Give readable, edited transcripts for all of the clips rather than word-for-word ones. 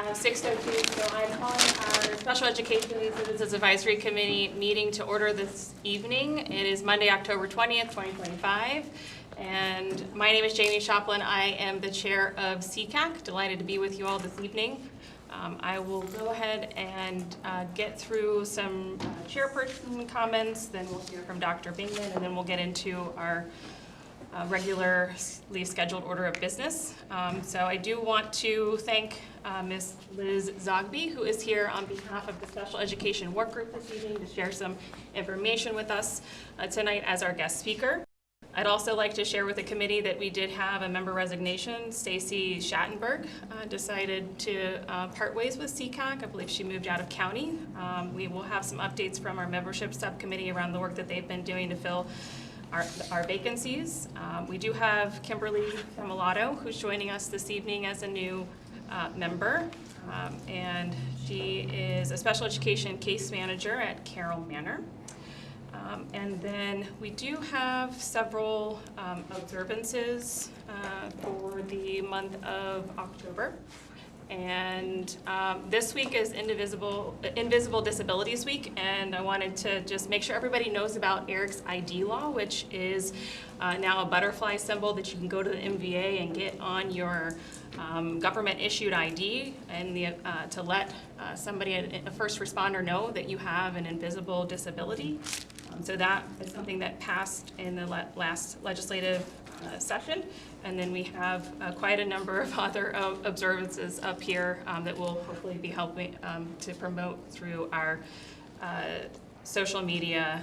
have 6:02, so I'm calling our Special Education Services Advisory Committee meeting to order this evening. It is Monday, October 20th, 2025, and my name is Jamie Shoplin. I am the chair of CCAC. Delighted to be with you all this evening. I will go ahead and get through some chairperson comments, then we'll hear from Dr. Bingman, and then we'll get into our regularly scheduled order of business. So I do want to thank Ms. Liz Zogby, who is here on behalf of the Special Education Work Group this evening to share some information with us tonight as our guest speaker. I'd also like to share with the committee that we did have a member resignation. Stacy Schattenberg decided to part ways with CCAC. I believe she moved out of county. We will have some updates from our membership subcommittee around the work that they've been doing to fill our vacancies. We do have Kimberly Camalato, who's joining us this evening as a new member, and she is a special education case manager at Carroll Manor. And then we do have several observances for the month of October. And this week is Invisible Disabilities Week, and I wanted to just make sure everybody knows about Eric's ID law, which is now a butterfly symbol that you can go to the MVA and get on your government-issued ID, and to let somebody, a first responder, know that you have an invisible disability. So that is something that passed in the last legislative session. And then we have quite a number of other observances up here that will hopefully be helping to promote through our social media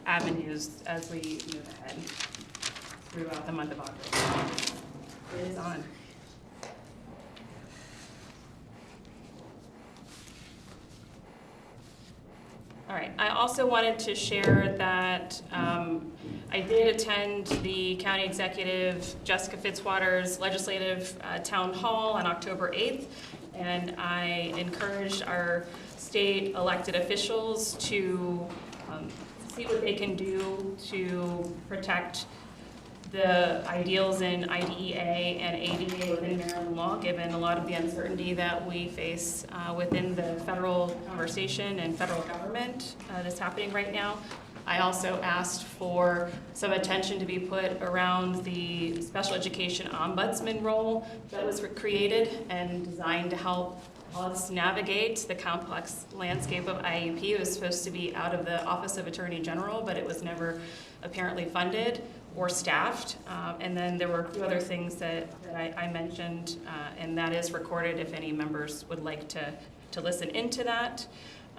avenues as we move ahead throughout the month of October. It is on. All right, I also wanted to share that I did attend the County Executive Jessica Fitzwater's legislative town hall on October 8th, and I encouraged our state elected officials to see what they can do to protect the ideals in IDEA and ADA within Maryland law, given a lot of the uncertainty that we face within the federal conversation and federal government that's happening right now. I also asked for some attention to be put around the special education ombudsman role that was created and designed to help us navigate the complex landscape of IEP. It was supposed to be out of the Office of Attorney General, but it was never apparently funded or staffed. And then there were a few other things that I mentioned, and that is recorded if any members would like to listen into that.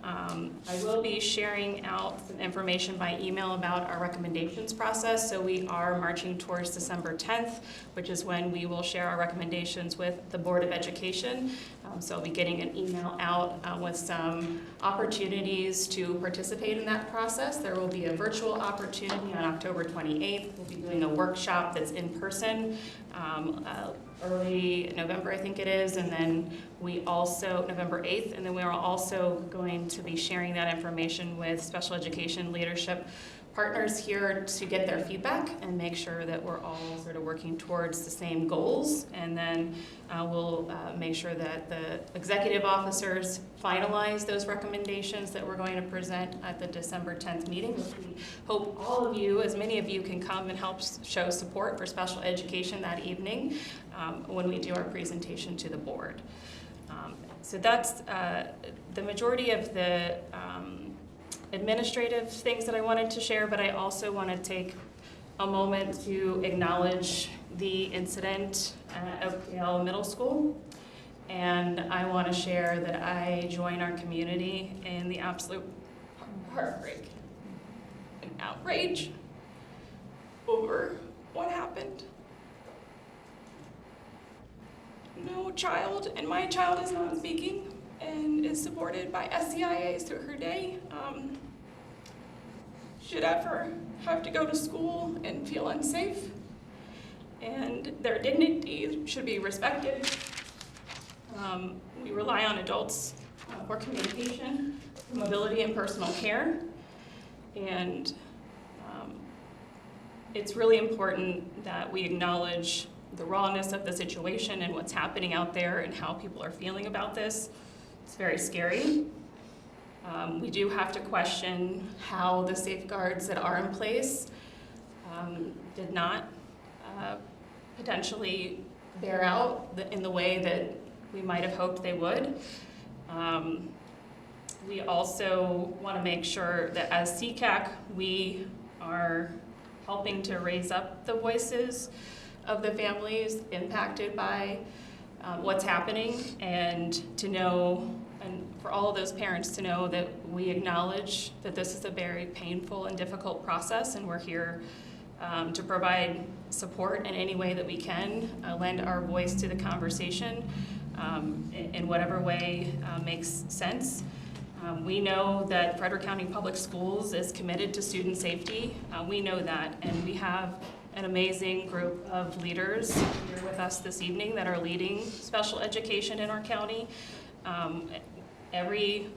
I will be sharing out some information by email about our recommendations process. So we are marching towards December 10th, which is when we will share our recommendations with the Board of Education. So I'll be getting an email out with some opportunities to participate in that process. There will be a virtual opportunity on October 28th. We'll be doing a workshop that's in person early November, I think it is, and then we also, November 8th, and then we are also going to be sharing that information with special education leadership partners here to get their feedback and make sure that we're all sort of working towards the same goals. And then we'll make sure that the executive officers finalize those recommendations that we're going to present at the December 10th meeting. We hope all of you, as many of you, can come and help show support for special education that evening when we do our presentation to the board. So that's the majority of the administrative things that I wanted to share, but I also want to take a moment to acknowledge the incident at Oakdale Middle School. And I want to share that I join our community in the absolute heartbreak and outrage over what happened. No child, and my child is not speaking and is supported by SCIA through her day, should ever have to go to school and feel unsafe, and their dignity should be respected. We rely on adults for communication, mobility, and personal care, and it's really important that we acknowledge the rawness of the situation and what's happening out there and how people are feeling about this. It's very scary. We do have to question how the safeguards that are in place did not potentially bear out in the way that we might have hoped they would. We also want to make sure that as CCAC, we are helping to raise up the voices of the families impacted by what's happening, and to know, and for all of those parents to know that we acknowledge that this is a very painful and difficult process, and we're here to provide support in any way that we can, lend our voice to the conversation in whatever way makes sense. We know that Frederick County Public Schools is committed to student safety. We know that, and we have an amazing group of leaders here with us this evening that are leading special education in our county. Every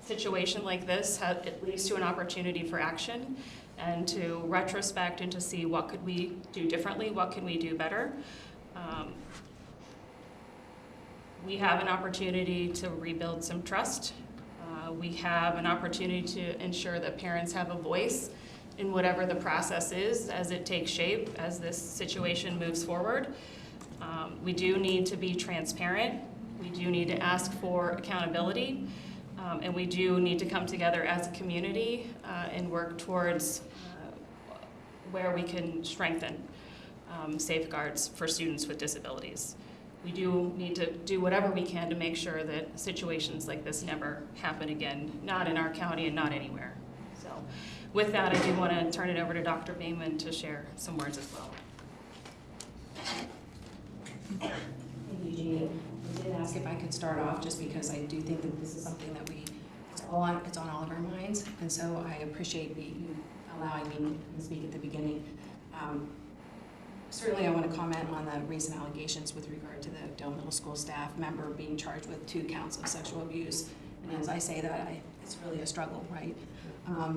situation like this leads to an opportunity for action and to retrospect and to see what could we do differently, what can we do better. We have an opportunity to rebuild some trust. We have an opportunity to ensure that parents have a voice in whatever the process is as it takes shape, as this situation moves forward. We do need to be transparent. We do need to ask for accountability. And we do need to come together as a community and work towards where we can strengthen safeguards for students with disabilities. We do need to do whatever we can to make sure that situations like this never happen again, not in our county and not anywhere. So with that, I do want to turn it over to Dr. Bateman to share some words as well. Thank you, Jeannie. I did ask if I could start off just because I do think that this is something that it's on all of our minds, and so I appreciate you allowing me to speak at the beginning. Certainly I want to comment on the recent allegations with regard to the Dome Middle School staff member being charged with 2 counts of sexual abuse. And as I say that, it's really a struggle, right?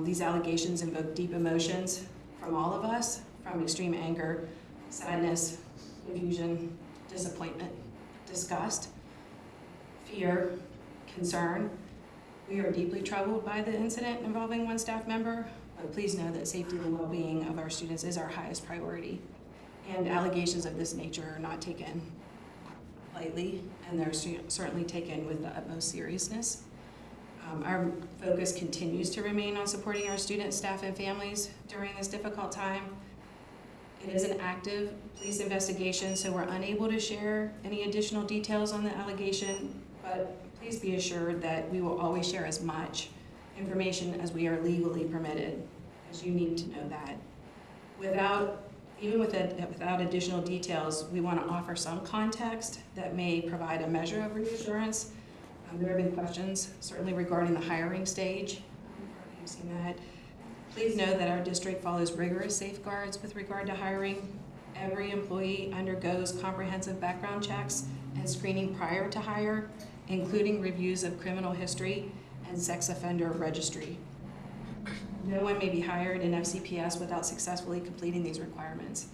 These allegations invoke deep emotions from all of us, from extreme anger, sadness, confusion, disappointment, disgust, fear, concern. We are deeply troubled by the incident involving one staff member, but please know that safety and well-being of our students is our highest priority. And allegations of this nature are not taken lightly, and they're certainly taken with the utmost seriousness. Our focus continues to remain on supporting our students, staff, and families during this difficult time. It is an active police investigation, so we're unable to share any additional details on the allegation, but please be assured that we will always share as much information as we are legally permitted, as you need to know that. Without additional details, we want to offer some context that may provide a measure of reassurance. There have been questions, certainly regarding the hiring stage. You've seen that. Please know that our district follows rigorous safeguards with regard to hiring. Every employee undergoes comprehensive background checks and screening prior to hire, including reviews of criminal history and sex offender registry. No one may be hired in FCPS without successfully completing these requirements.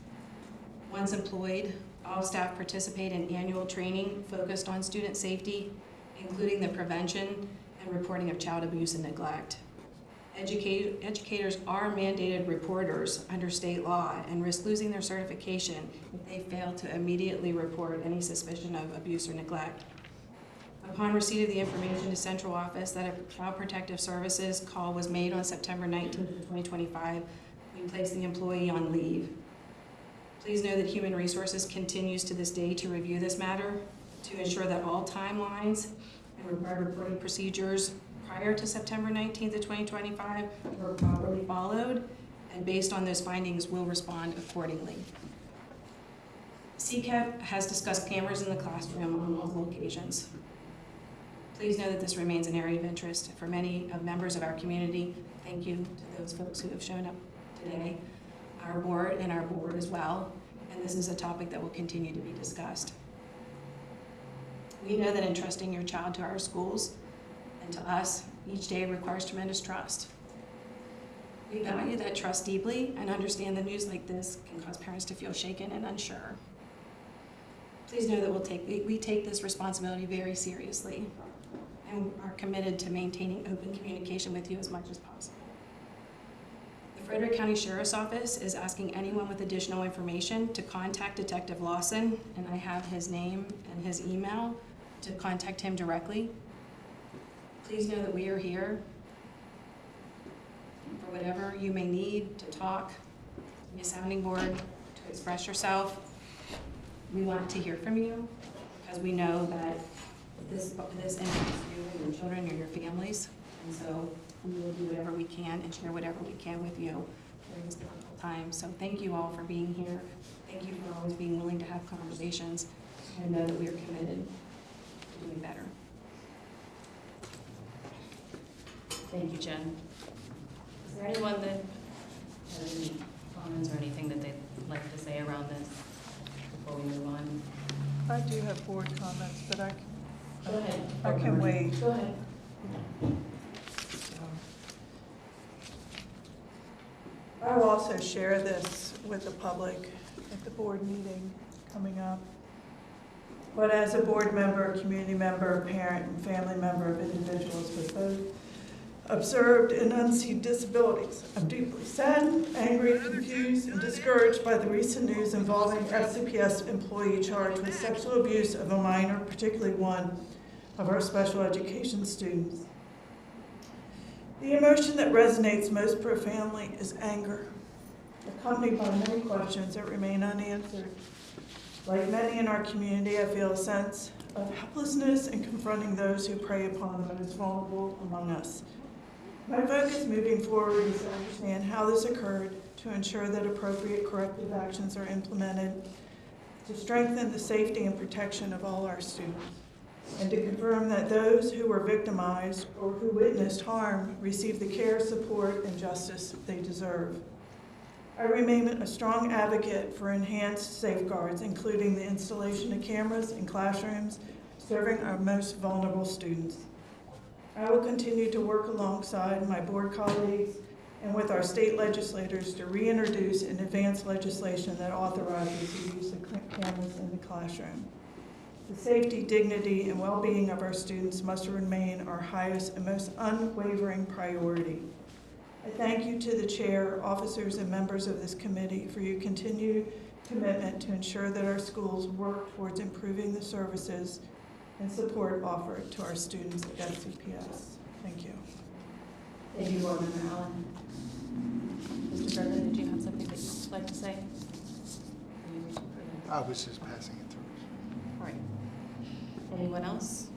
Once employed, all staff participate in annual training focused on student safety, including the prevention and reporting of child abuse and neglect. Educators are mandated reporters under state law and risk losing their certification if they fail to immediately report any suspicion of abuse or neglect. Upon receipt of the information to central office that a Child Protective Services call was made on September 19, 2025, we placed the employee on leave. Please know that Human Resources continues to this day to review this matter to ensure that all timelines and required reporting procedures prior to September 19th of 2025 were properly followed, and based on those findings, we'll respond accordingly. CCAP has discussed cameras in the classroom on multiple occasions. Please know that this remains an area of interest for many members of our community. Thank you to those folks who have shown up today, our board and our board as well, and this is a topic that will continue to be discussed. We know that entrusting your child to our schools and to us each day requires tremendous trust. We value that trust deeply and understand that news like this can cause parents to feel shaken and unsure. Please know that we take this responsibility very seriously and are committed to maintaining open communication with you as much as possible. The Frederick County Sheriff's Office is asking anyone with additional information to contact Detective Lawson, and I have his name and his email to contact him directly. Please know that we are here for whatever you may need to talk, to be a sounding board, to express yourself. We want to hear from you because we know that this impacts you and your children and your families. And so we will do whatever we can and share whatever we can with you during this difficult time. So thank you all for being here. Thank you for always being willing to have conversations. And know that we are committed to doing better. Thank you, Jen. Is there anyone that has any comments or anything that they'd like to say around this before we move on? I do have board comments, but I Go ahead. can wait. Go ahead. I will also share this with the public at the board meeting coming up. But as a board member, community member, parent, and family member of individuals with both observed and unseen disabilities, I'm deeply saddened, angry, confused, and discouraged by the recent news involving FCPS employee charged with sexual abuse of a minor, particularly one of our special education students. The emotion that resonates most profoundly is anger, accompanied by many questions that remain unanswered. Like many in our community, I feel a sense of helplessness in confronting those who prey upon the most vulnerable among us. My focus moving forward is to understand how this occurred, to ensure that appropriate corrective actions are implemented, to strengthen the safety and protection of all our students, and to confirm that those who were victimized or who witnessed harm receive the care, support, and justice they deserve. I remain a strong advocate for enhanced safeguards, including the installation of cameras in classrooms serving our most vulnerable students. I will continue to work alongside my board colleagues and with our state legislators to reintroduce and advance legislation that authorizes the use of cameras in the classroom. The safety, dignity, and well-being of our students must remain our highest and most unwavering priority. I thank you to the chair, officers, and members of this committee for your continued commitment to ensure that our schools work towards improving the services and support offered to our students at FCPS. Thank you. Thank you, Board Member Allen. Mr. Berlin, did you have something that you'd like to say? I was just passing it through. All right. Anyone else?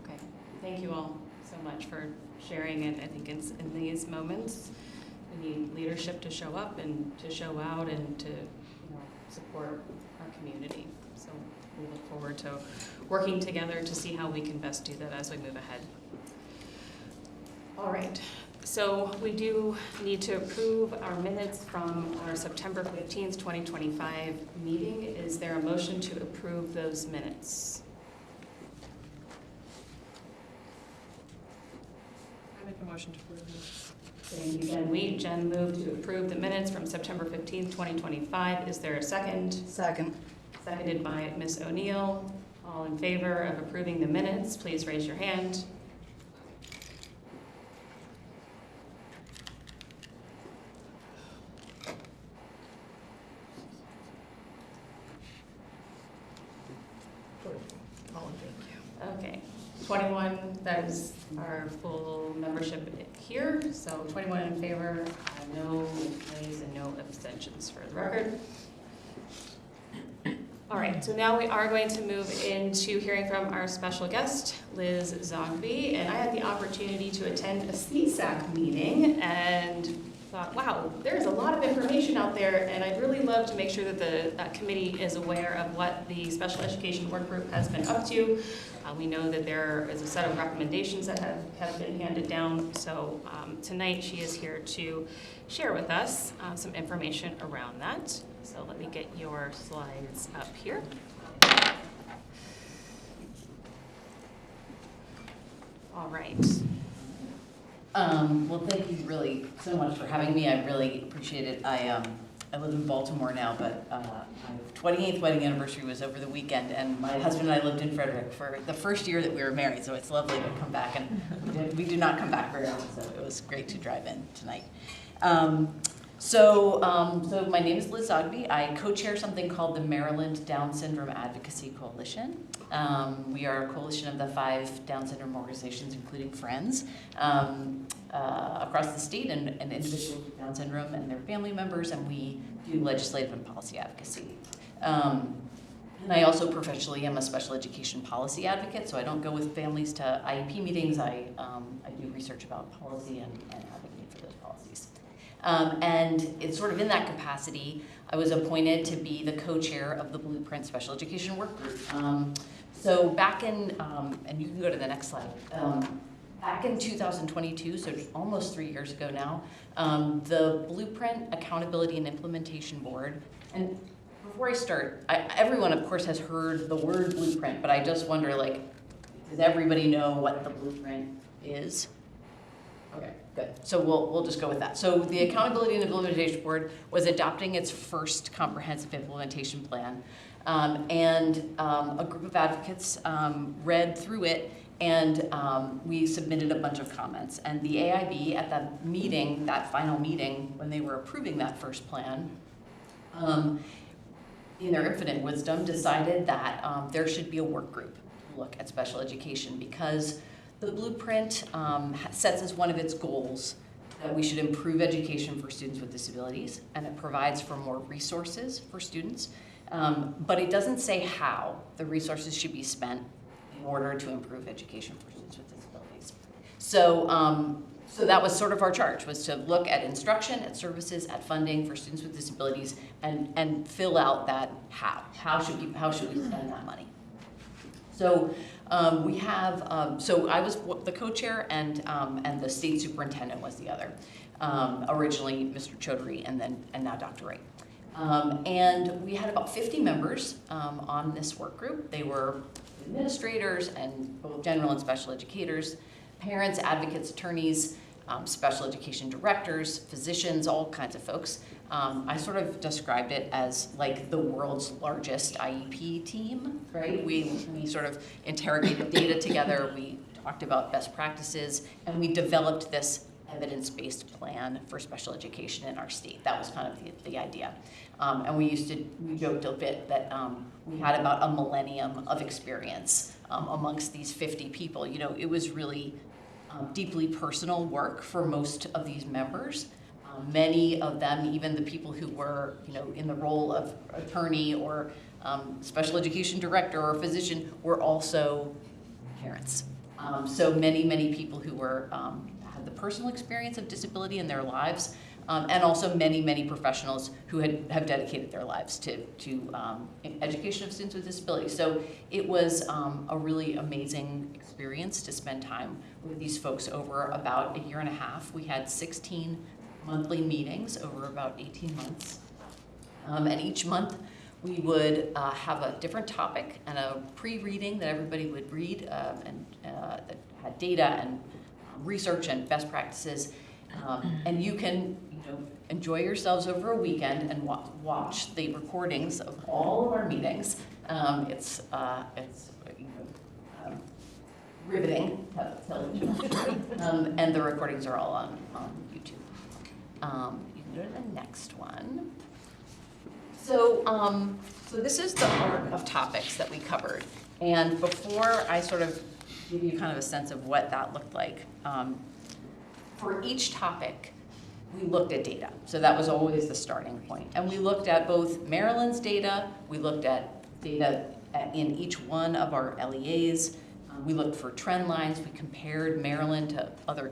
Okay. Thank you all so much for sharing it. I think in these moments, we need leadership to show up and to show out and to support our community. So we look forward to working together to see how we can best do that as we move ahead. All right. So we do need to approve our minutes from our September 15th, 2025 meeting. Is there a motion to approve those minutes? I make a motion to approve this. Thank you, Jen. Jen moved to approve the minutes from September 15th, 2025. Is there a second? Second. Seconded by Ms. O'Neill. All in favor of approving the minutes, please raise your hand. Okay, 21, that is our full membership here, so 21 in favor, no nays and no abstentions for the record. All right, so now we are going to move into hearing from our special guest, Liz Zogby, and I had the opportunity to attend a CSAC meeting and thought, wow, there's a lot of information out there, and I'd really love to make sure that that committee is aware of what the Special Education Work Group has been up to. We know that there is a set of recommendations that have been handed down, so tonight she is here to share with us some information around that. So let me get your slides up here. All right. Well, thank you really so much for having me. I really appreciate it. I live in Baltimore now, but my 28th wedding anniversary was over the weekend, and my husband and I lived in Frederick for the first year that we were married, so it's lovely to come back, and we do not come back very often, so it was great to drive in tonight. So my name is Liz Zogby. I co-chair something called the Maryland Down Syndrome Advocacy Coalition. We are a coalition of the 5 Down syndrome organizations, including Friends, across the state, and individuals with Down syndrome and their family members, and we do legislative and policy advocacy. And I also professionally am a special education policy advocate, so I don't go with families to IEP meetings. I do research about policy and advocate for those policies. And it's sort of in that capacity, I was appointed to be the co-chair of the Blueprint Special Education Work Group. So back in, and you can go to the next slide, back in 2022, so almost 3 years ago now, the Blueprint Accountability and Implementation Board, and before I start, everyone of course has heard the word blueprint, but I just wonder, like, does everybody know what the blueprint is? Okay, good. So we'll just go with that. So the Accountability and Implementation Board was adopting its first comprehensive implementation plan, and a group of advocates read through it, and we submitted a bunch of comments. And the AIB at that meeting, that final meeting, when they were approving that first plan, in their infinite wisdom, decided that there should be a work group to look at special education, because the Blueprint sets as one of its goals that we should improve education for students with disabilities, and it provides for more resources for students, but it doesn't say how the resources should be spent in order to improve education for students with disabilities. So that was sort of our charge, was to look at instruction, at services, at funding for students with disabilities, and fill out that how should we spend that money. So we have, so I was the co-chair, and the state superintendent was the other. Originally Mr. Chaudhary, and now Dr. Wright. And we had about 50 members on this work group. They were administrators and both general and special educators, parents, advocates, attorneys, special education directors, physicians, all kinds of folks. I sort of described it as like the world's largest IEP team, right? We sort of interrogated data together, we talked about best practices, and we developed this evidence-based plan for special education in our state. That was kind of the idea. And we joked a bit that we had about a millennium of experience amongst these 50 people. You know, it was really deeply personal work for most of these members. Many of them, even the people who were, you know, in the role of attorney or special education director or physician, were also parents. So many people who were had the personal experience of disability in their lives, and also many professionals who have dedicated their lives to education of students with disabilities. So it was a really amazing experience to spend time with these folks over about a year and a half. We had 16 monthly meetings over about 18 months. And each month we would have a different topic and a pre-reading that everybody would read, and that had data and research and best practices. And you can, you know, enjoy yourselves over a weekend and watch the recordings of all of our meetings. It's you know, riveting television. And the recordings are all on YouTube. You can go to the next one. So this is the arc of topics that we covered. And before I sort of give you kind of a sense of what that looked like, for each topic, we looked at data. So that was always the starting point. And we looked at both Maryland's data, we looked at data in each one of our LEAs, we looked for trend lines, we compared Maryland to other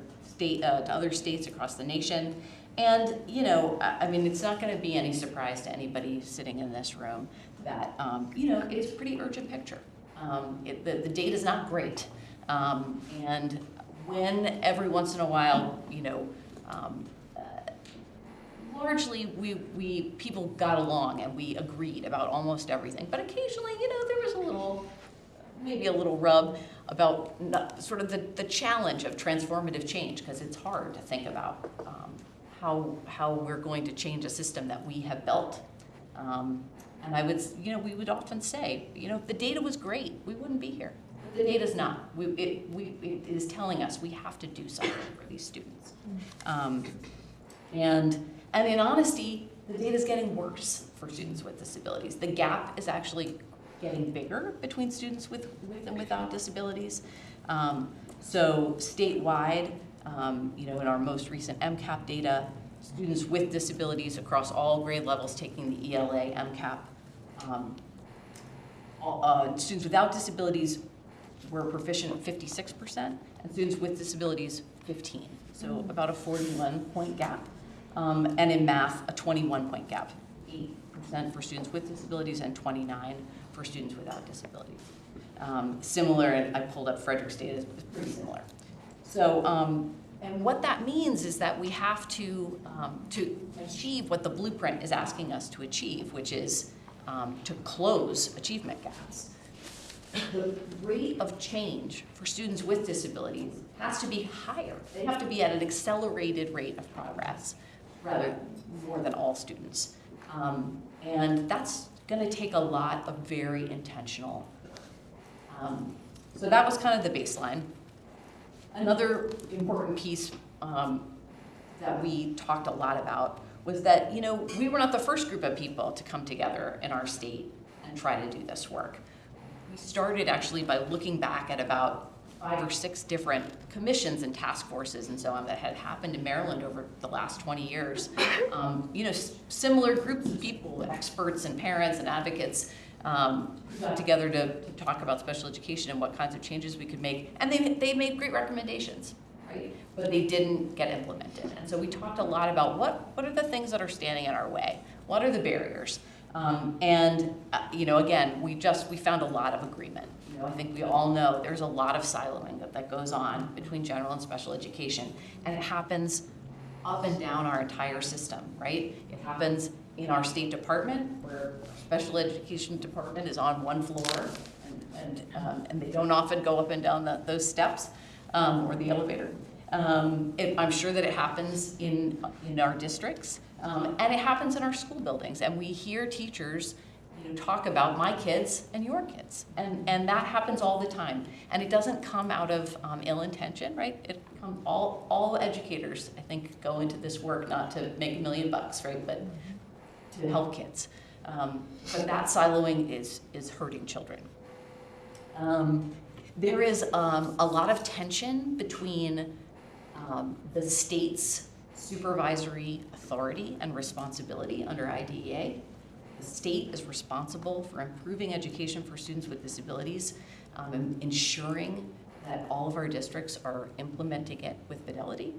states across the nation. And, you know, I mean, it's not going to be any surprise to anybody sitting in this room that, you know, it's a pretty urgent picture. The data is not great. And when every once in a while, you know, largely people got along and we agreed about almost everything. But occasionally, you know, there was maybe a little rub about sort of the challenge of transformative change, because it's hard to think about how we're going to change a system that we have built. And I would, we would often say, if the data was great, we wouldn't be here. But the data's not. It is telling us we have to do something for these students. And in honesty, the data's getting worse for students with disabilities. The gap is actually getting bigger between students with and without disabilities. So statewide, in our most recent MCAP data, students with disabilities across all grade levels taking the ELA MCAP, students without disabilities were proficient at 56%, and students with disabilities 15. So about a 41-point gap. And in math, a 21-point gap, 8% for students with disabilities and 29% for students without disabilities. Similar, and I pulled up Frederick's data, it's pretty similar. So, and what that means is that we have to achieve what the blueprint is asking us to achieve, which is to close achievement gaps. The rate of change for students with disabilities has to be higher. They have to be at an accelerated rate of progress, rather more than all students. And that's going to take a lot of very intentional. So that was kind of the baseline. Another important piece that we talked a lot about was that, we were not the first group of people to come together in our state and try to do this work. We started actually by looking back at about 5 or 6 different commissions and task forces and so on that had happened in Maryland over the last 20 years. Similar groups of people, experts and parents and advocates, got together to talk about special education and what kinds of changes we could make. And they made great recommendations, right? But they didn't get implemented. And so we talked a lot about what are the things that are standing in our way? What are the barriers? Again, we found a lot of agreement. I think we all know there's a lot of siloing that goes on between general and special education, and it happens up and down our entire system, right? It happens in our State Department, where our special education department is on one floor, and they don't often go up and down those steps or the elevator. I'm sure that it happens in our districts, and it happens in our school buildings, and we hear teachers talk about my kids and your kids, and that happens all the time, and it doesn't come out of ill intention, right? It comes, all educators, I think, go into this work not to make $1 million, right, but to help kids. But that siloing is hurting children. There is a lot of tension between the state's supervisory authority and responsibility under IDEA. The state is responsible for improving education for students with disabilities, and ensuring that all of our districts are implementing it with fidelity.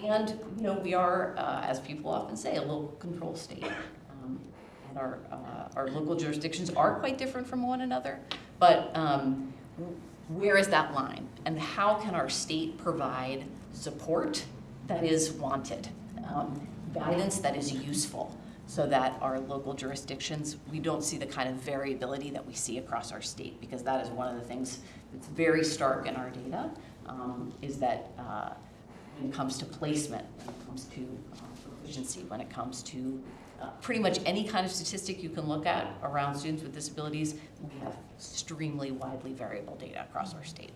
And we are, as people often say, a local control state. And our local jurisdictions are quite different from one another, but where is that line? And how can our state provide support that is wanted, guidance that is useful, so that our local jurisdictions, we don't see the kind of variability that we see across our state, because that is one of the things that's very stark in our data, is that when it comes to placement, when it comes to proficiency, when it comes to pretty much any kind of statistic you can look at around students with disabilities, we have extremely widely variable data across our state.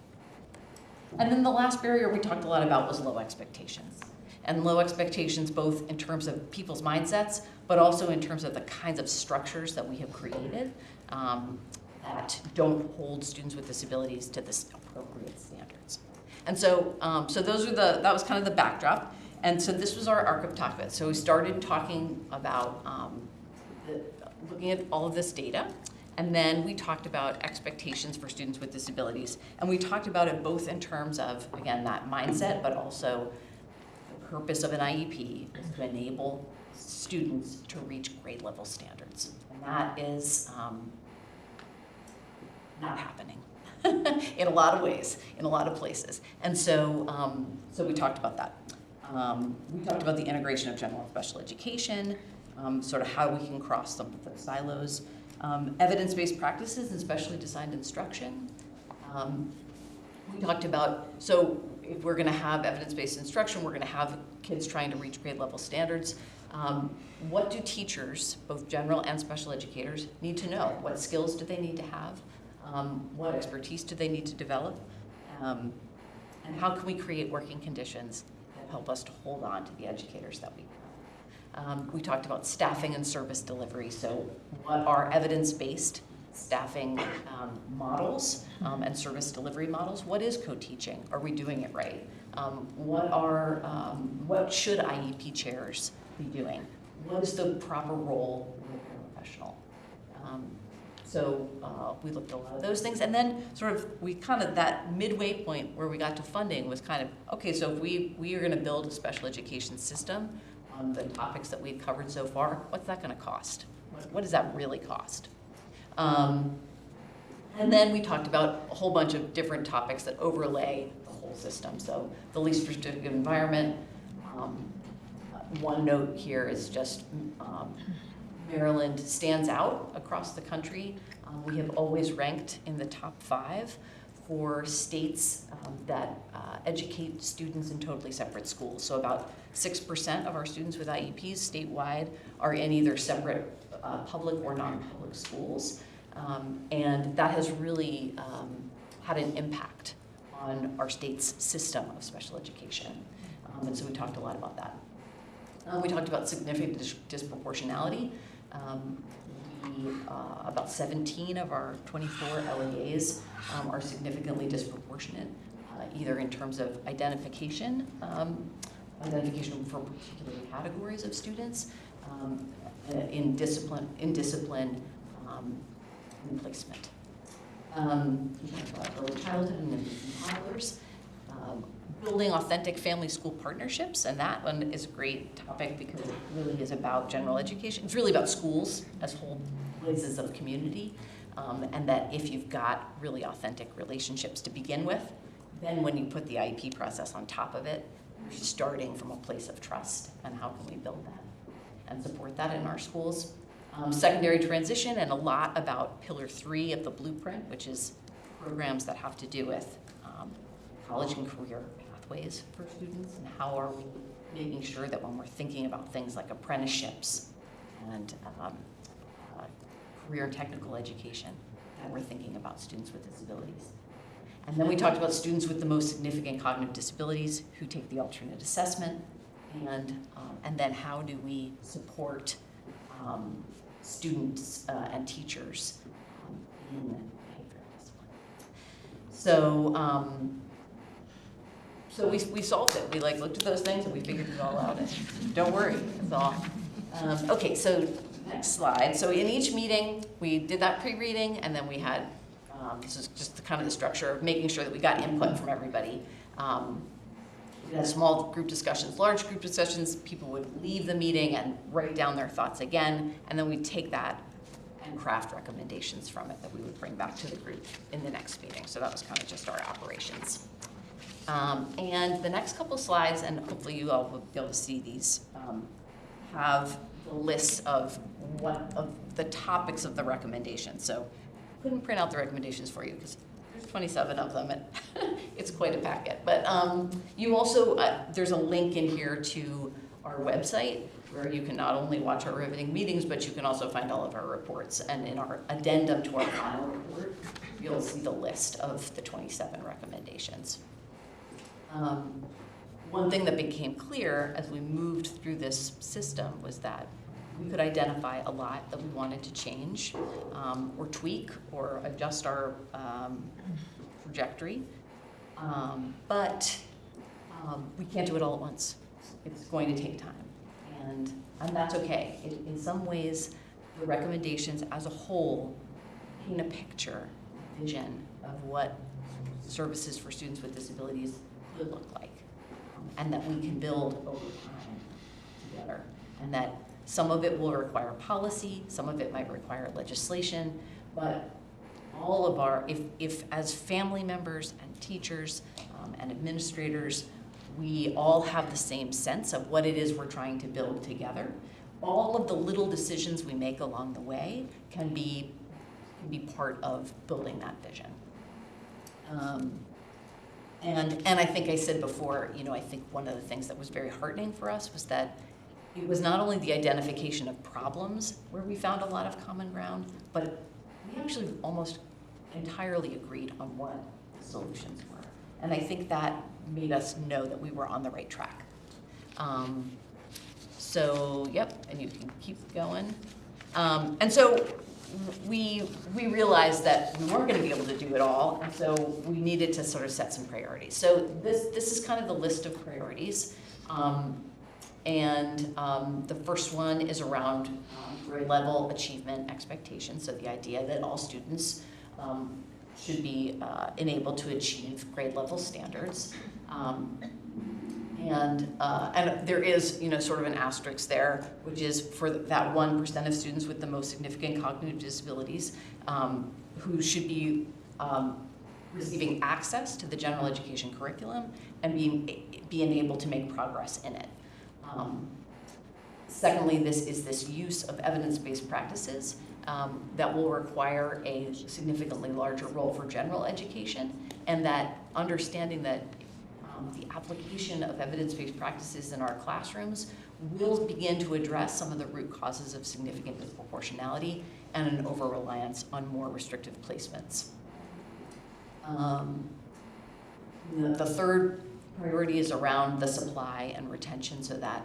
And then the last barrier we talked a lot about was low expectations. And low expectations both in terms of people's mindsets, but also in terms of the kinds of structures that we have created that don't hold students with disabilities to the appropriate standards. And so, that was kind of the backdrop. And so this was our arc of talk. So we started talking about looking at all of this data, and then we talked about expectations for students with disabilities. And we talked about it both in terms of, again, that mindset, but also the purpose of an IEP is to enable students to reach grade level standards. And that is not happening in a lot of ways, in a lot of places. And so, so we talked about that. We talked about the integration of general and special education, sort of how we can cross some of those silos, evidence-based practices and specially designed instruction. We talked about, so if we're gonna have evidence-based instruction, we're gonna have kids trying to reach grade level standards. What do teachers, both general and special educators, need to know? What skills do they need to have? What expertise do they need to develop? And how can we create working conditions that help us to hold on to the educators that we have? We talked about staffing and service delivery. So what are evidence-based staffing models and service delivery models? What is co-teaching? Are we doing it right? What should IEP chairs be doing? What is the proper role of a professional? So we looked at a lot of those things, and then that midway point where we got to funding was kind of, okay, so if we are gonna build a special education system on the topics that we've covered so far, what's that gonna cost? What does that really cost? And then we talked about a whole bunch of different topics that overlay the whole system. So the least restrictive environment. One note here is just Maryland stands out across the country. We have always ranked in the top 5 for states that educate students in totally separate schools. So about 6% of our students with IEPs statewide are in either separate public or non-public schools. And that has really had an impact on our state's system of special education. And so we talked a lot about that. We talked about significant disproportionality. About 17 of our 24 LEAs are significantly disproportionate, either in terms of identification for particular categories of students, in discipline, and placement. We talked about early childhood and infants and toddlers. Building authentic family school partnerships, and that one is a great topic because it really is about general education. It's really about schools as whole places of community, and that if you've got really authentic relationships to begin with, then when you put the IEP process on top of it, you're starting from a place of trust, and how can we build that and support that in our schools. Secondary transition, and a lot about Pillar 3 of the blueprint, which is programs that have to do with college and career pathways for students, and how are we making sure that when we're thinking about things like apprenticeships and career and technical education, that we're thinking about students with disabilities. And then we talked about students with the most significant cognitive disabilities who take the alternate assessment, and then how do we support students and teachers in behavioral discipline. So we solved it. We looked at those things and we figured it all out. And don't worry, it's all. Okay, so next slide. So in each meeting, we did that pre-reading, and then we had, this is just the structure of making sure that we got input from everybody. We had small group discussions, large group discussions. People would leave the meeting and write down their thoughts again, and then we'd take that and craft recommendations from it that we would bring back to the group in the next meeting. So that was kind of just our operations. And the next couple slides, and hopefully you all will be able to see these, have the list of the topics of the recommendations. So I couldn't print out the recommendations for you because there's 27 of them, and it's quite a packet. But you also, there's a link in here to our website where you can not only watch our riveting meetings, but you can also find all of our reports. And in our addendum to our final report, you'll see the list of the 27 recommendations. One thing that became clear as we moved through this system was that we could identify a lot that we wanted to change or tweak or adjust our trajectory, but we can't do it all at once. It's going to take time, and that's okay. In some ways, the recommendations as a whole paint a picture, a vision of what services for students with disabilities could look like, and that we can build over time together, and that some of it will require policy, some of it might require legislation, but all of our, if as family members and teachers and administrators, we all have the same sense of what it is we're trying to build together, all of the little decisions we make along the way can be part of building that vision. And I think I said before, you know, I think one of the things that was very heartening for us was that it was not only the identification of problems where we found a lot of common ground, but we actually almost entirely agreed on what the solutions were. And I think that made us know that we were on the right track. So, yep, and you can keep going. And so we realized that we weren't going to be able to do it all, and so we needed to sort of set some priorities. So this is kind of the list of priorities. The first one is around grade level achievement expectations. So the idea that all students should be enabled to achieve grade level standards. And there is, you know, sort of an asterisk there, which is for that 1% of students with the most significant cognitive disabilities who should be receiving access to the general education curriculum and being able to make progress in it. Secondly, this use of evidence-based practices that will require a significantly larger role for general education, and that understanding that the application of evidence-based practices in our classrooms will begin to address some of the root causes of significant disproportionality and an over-reliance on more restrictive placements. The third priority is around the supply and retention, so that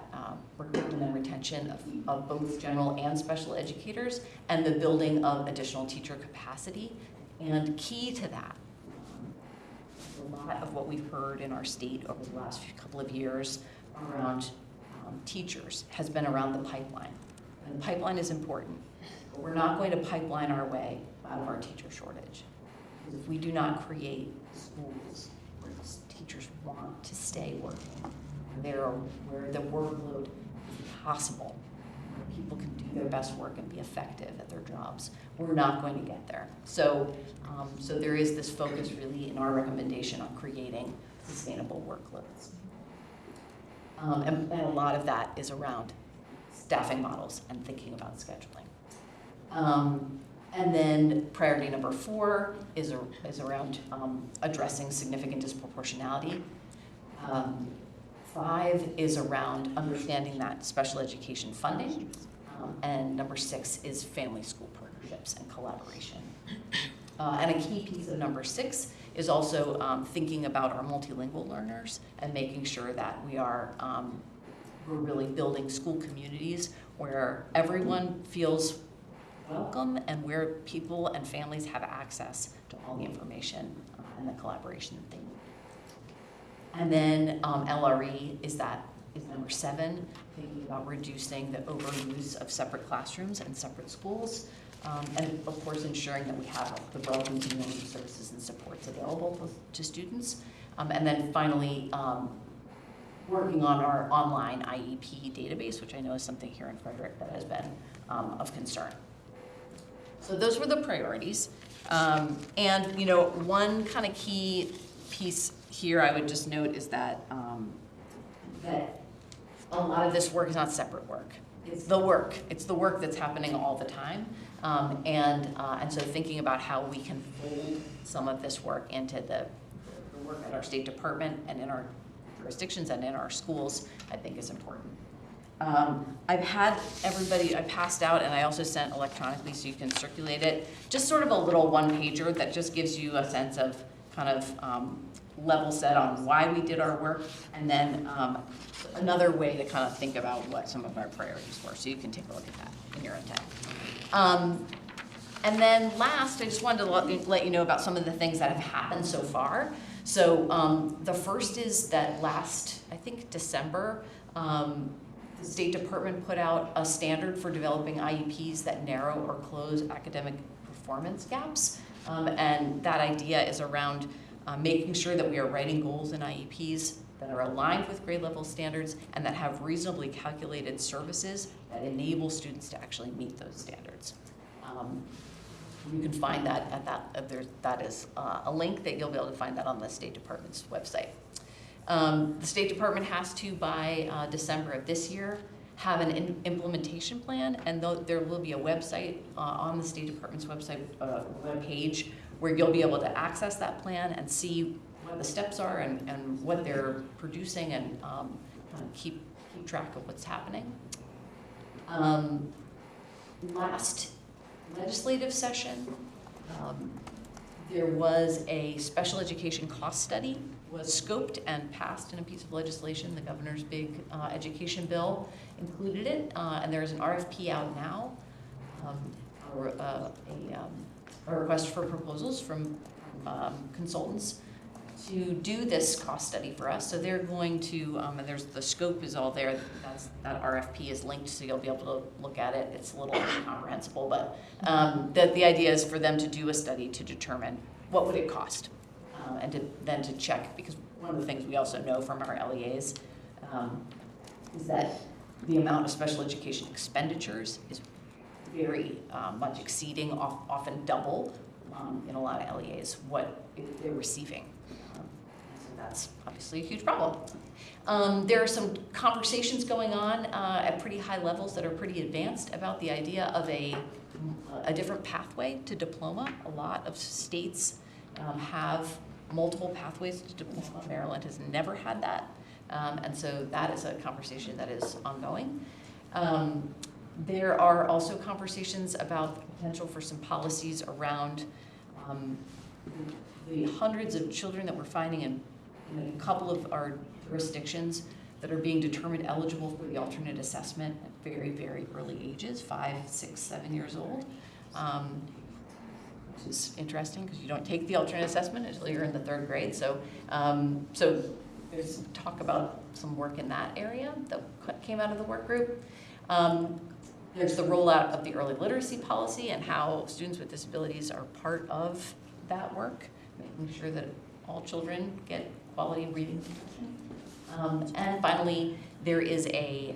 recruitment and retention of both general and special educators, and the building of additional teacher capacity. And key to that, a lot of what we've heard in our state over the last couple of years around teachers has been around the pipeline. And the pipeline is important, but we're not going to pipeline our way out of our teacher shortage. Because if we do not create schools where teachers want to stay working, where the workload is possible, where people can do their best work and be effective at their jobs, we're not going to get there. So there is this focus really in our recommendation on creating sustainable workloads. And a lot of that is around staffing models and thinking about scheduling. And then priority number 4 is around addressing significant disproportionality. 5 is around understanding that special education funding. And number 6 is family school partnerships and collaboration. And a key piece of number 6 is also thinking about our multilingual learners and making sure that we're really building school communities where everyone feels welcome and where people and families have access to all the information and the collaboration that they need. And then LRE is number 7, thinking about reducing the overuse of separate classrooms and separate schools. And of course, ensuring that we have the relevant community services and supports available to students. And then finally, working on our online IEP database, which I know is something here in Frederick that has been of concern. So those were the priorities. And you know, one kind of key piece here I would just note is that that a lot of this work is not separate work. It's the work. It's the work that's happening all the time. And so thinking about how we can fold some of this work into the work at our State Department and in our jurisdictions and in our schools, I think is important. I've had everybody, I passed out, and I also sent electronically so you can circulate it, just sort of a little one-pager that just gives you a sense of kind of level set on why we did our work, and then another way to kind of think about what some of our priorities were, so you can take a look at that in your own time. And then last, I just wanted to let you know about some of the things that have happened so far. So the first is that last, I think December, the State Department put out a standard for developing IEPs that narrow or close academic performance gaps. And that idea is around making sure that we are writing goals in IEPs that are aligned with grade level standards and that have reasonably calculated services that enable students to actually meet those standards. You can find that at that is a link that you'll be able to find that on the State Department's website. The State Department has to, by December of this year, have an implementation plan, and there will be a website on the State Department's website, web page, where you'll be able to access that plan and see what the steps are and what they're producing, and kind of keep track of what's happening. Last legislative session, there was a special education cost study, was scoped and passed in a piece of legislation. The governor's big education bill included it, and there's an RFP out now, a request for proposals from consultants to do this cost study for us. So they're going to, and there's, the scope is all there. That RFP is linked, so you'll be able to look at it. It's a little incomprehensible, but the idea is for them to do a study to determine what would it cost, and then to check, because one of the things we also know from our LEAs is that the amount of special education expenditures is very much exceeding, often double in a lot of LEAs what they're receiving. So that's obviously a huge problem. There are some conversations going on at pretty high levels that are pretty advanced about the idea of a different pathway to diploma. A lot of states have multiple pathways to diploma. Maryland has never had that. And so that is a conversation that is ongoing. There are also conversations about the potential for some policies around the hundreds of children that we're finding in a couple of our jurisdictions that are being determined eligible for the alternate assessment at very, very early ages, 5, 6, 7 years old. Which is interesting because you don't take the alternate assessment until you're in the 3rd grade. So, so there's talk about some work in that area that came out of the work group. There's the rollout of the early literacy policy and how students with disabilities are part of that work, making sure that all children get quality reading nutrition. And finally, there is a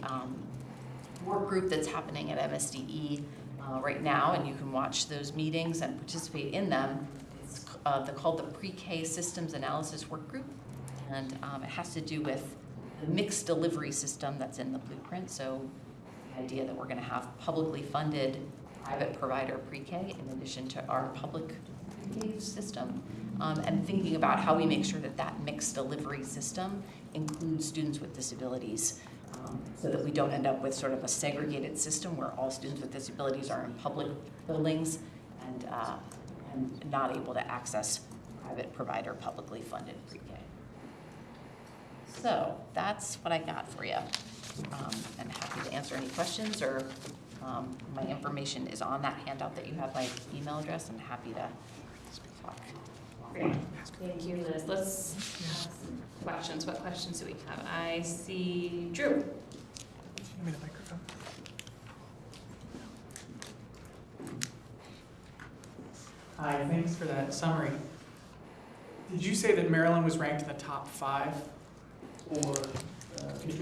work group that's happening at MSDE right now, and you can watch those meetings and participate in them. It's called the Pre-K Systems Analysis Work Group, and it has to do with the mixed delivery system that's in the blueprint. So the idea that we're going to have publicly funded private provider pre-K in addition to our public pre-K system, and thinking about how we make sure that that mixed delivery system includes students with disabilities, so that we don't end up with sort of a segregated system where all students with disabilities are in public buildings and not able to access private provider publicly funded pre-K. So that's what I got for you. I'm happy to answer any questions, or my information is on that handout that you have, my email address. I'm happy to talk. Great. Thank you, Liz. Let's have some questions. What questions do we have? I see Drew. Give me the microphone. Hi, thanks for that summary. Did you say that Maryland was ranked in the top 5 or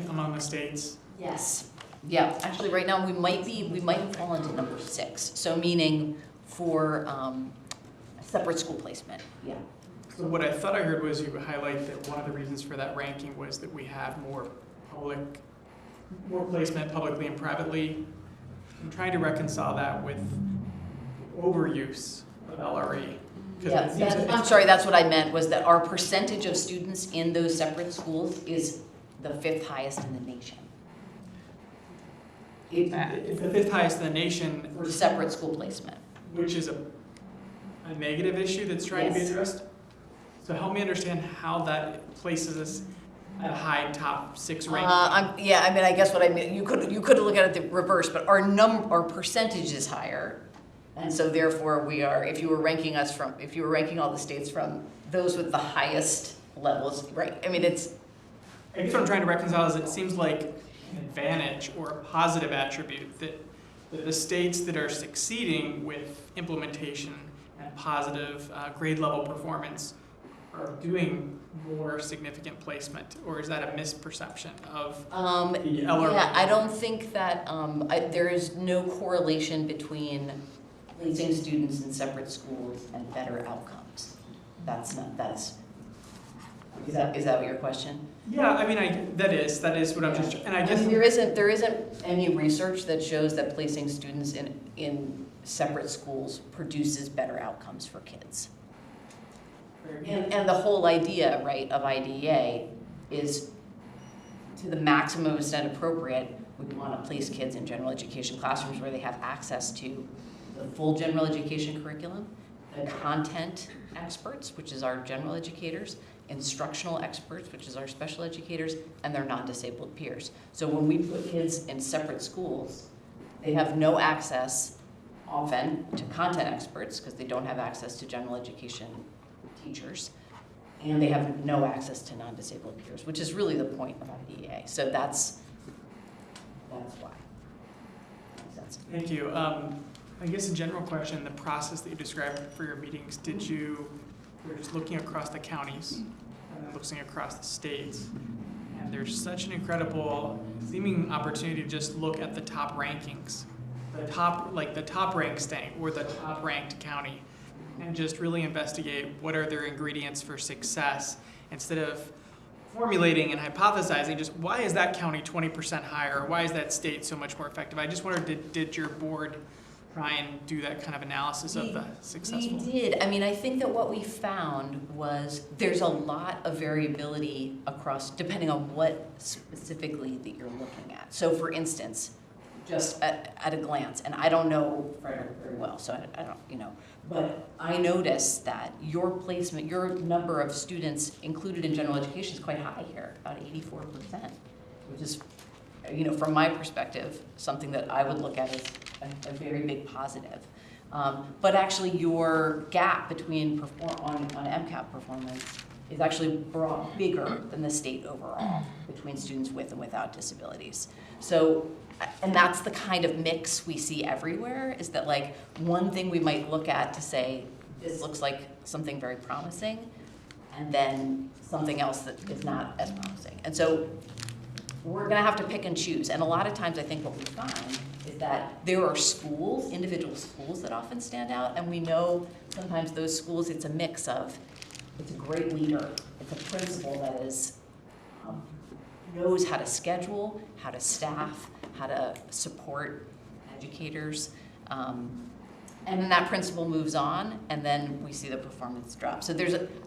among the states? Yes. Yeah, actually right now we might have fallen to number 6. So meaning for a separate school placement. Yeah. So what I thought I heard was you highlight that one of the reasons for that ranking was that we have more placement publicly and privately. I'm trying to reconcile that with overuse of LRE. Yeah, I'm sorry, that's what I meant, was that our percentage of students in those separate schools is the 5th highest in the nation. It's the 5th highest in the nation. For separate school placement. Which is a negative issue that's trying to be Yes. addressed. So help me understand how that places us at a high top 6 ranking. I guess what I mean, you could look at it the reverse, but our percentage is higher. And so therefore we are, if you were ranking all the states from those with the highest levels, right? I mean, it's. I guess what I'm trying to reconcile is it seems like an advantage or a positive attribute that the states that are succeeding with implementation and positive grade level performance are doing more significant placement, or is that a misperception of the LRE? Yeah, I don't think that, there is no correlation between placing students in separate schools and better outcomes. Is that what your question? Yeah, I mean, that is what I'm just, and I guess. I mean, there isn't any research that shows that placing students in separate schools produces better outcomes for kids. And the whole idea, right, of IDEA is to the maximum extent appropriate, we want to place kids in general education classrooms where they have access to the full general education curriculum, the content experts, which is our general educators, instructional experts, which is our special educators, and their non-disabled peers. So when we put kids in separate schools, they have no access often to content experts because they don't have access to general education teachers, and they have no access to non-disabled peers, which is really the point of IDEA. So that's why. Thank you. I guess a general question, the process that you described for your meetings, you were just looking across the counties and then looking across the states, and there's such an incredible seeming opportunity to just look at the top rankings, the top ranked state or the top ranked county, and just really investigate what are their ingredients for success instead of formulating and hypothesizing just why is that county 20% higher, or why is that state so much more effective. I just wondered, did your board try and do that kind of analysis of the successful? We did. I mean, I think that what we found was there's a lot of variability across, depending on what specifically that you're looking at. So for instance, just at a glance, and I don't know Frederick very well, so I don't, but I noticed that your placement, your number of students included in general education is quite high here, about 84%, which is, from my perspective, something that I would look at as a very big positive. But actually your gap between on MCAP performance is actually bigger than the state overall between students with and without disabilities. So, and that's the kind of mix we see everywhere, is that like one thing we might look at to say, this looks like something very promising, and then something else that is not as promising. And so we're gonna have to pick and choose. And a lot of times I think what we find is that there are schools, individual schools that often stand out, and we know sometimes those schools, it's a mix of, it's a great leader, it's a principal that is, knows how to schedule, how to staff, how to support educators, and then that principal moves on, and then we see the performance drop. So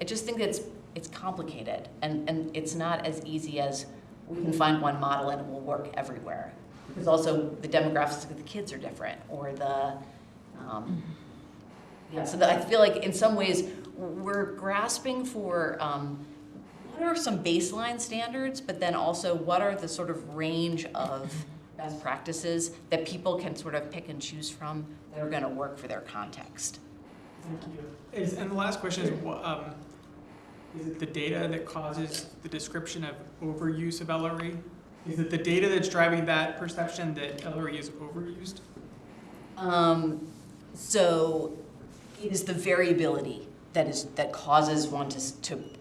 I just think it's complicated, and it's not as easy as we can find one model and it will work everywhere. Because also the demographics of the kids are different, or I feel like in some ways we're grasping for what are some baseline standards, but then also what are the sort of range of best practices that people can sort of pick and choose from that are gonna work for their context. Thank you. And the last question is it the data that causes the description of overuse of LRE? Is it the data that's driving that perception that LRE is overused? So it is the variability that causes one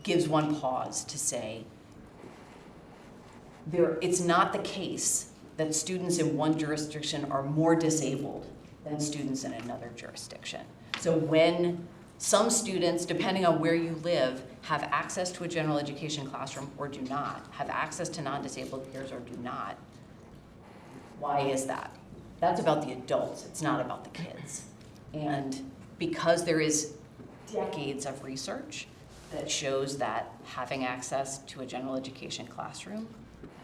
gives one pause to say, it's not the case that students in one jurisdiction are more disabled than students in another jurisdiction. So when some students, depending on where you live, have access to a general education classroom or do not, have access to non-disabled peers or do not, why is that? That's about the adults, it's not about the kids. And because there is decades of research that shows that having access to a general education classroom,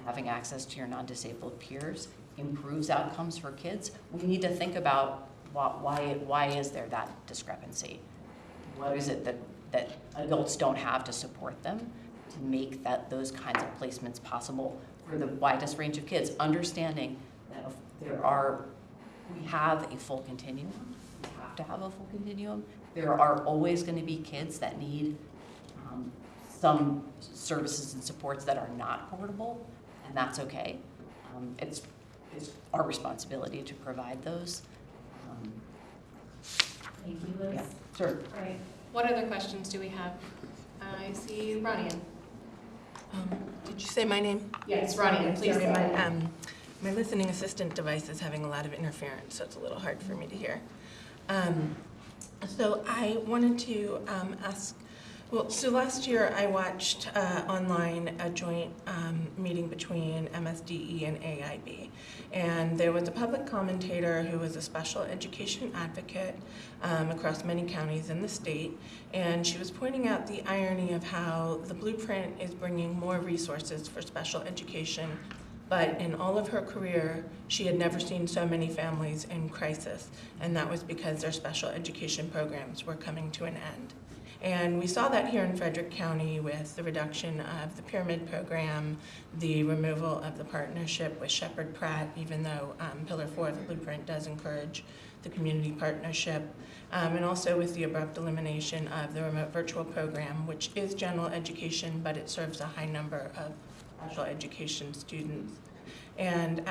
having access to your non-disabled peers improves outcomes for kids, we need to think about why is there that discrepancy? What is it that adults don't have to support them to make those kinds of placements possible for the widest range of kids, understanding that we have a full continuum, we have to have a full continuum. There are always going to be kids that need some services and supports that are not portable, and that's okay. It's our responsibility to provide those. Thank you, Liz. Yeah, sure. Right. What other questions do we have? I see Rania. Did you say my name? Yes, Rania, please go Sorry, ahead. my listening assistant device is having a lot of interference, so it's a little hard for me to hear. So I wanted to ask Well, so last year I watched online a joint meeting between MSDE and AIB. And there was a public commentator who was a special education advocate across many counties in the state. And she was pointing out the irony of how the Blueprint is bringing more resources for special education. But in all of her career, she had never seen so many families in crisis. And that was because their special education programs were coming to an end. And we saw that here in Frederick County with the reduction of the Pyramid Program, the removal of the partnership with Shepherd Pratt, even though Pillar 4 of the Blueprint does encourage the community partnership, and also with the abrupt elimination of the remote virtual program, which is general education, but it serves a high number of special education students. And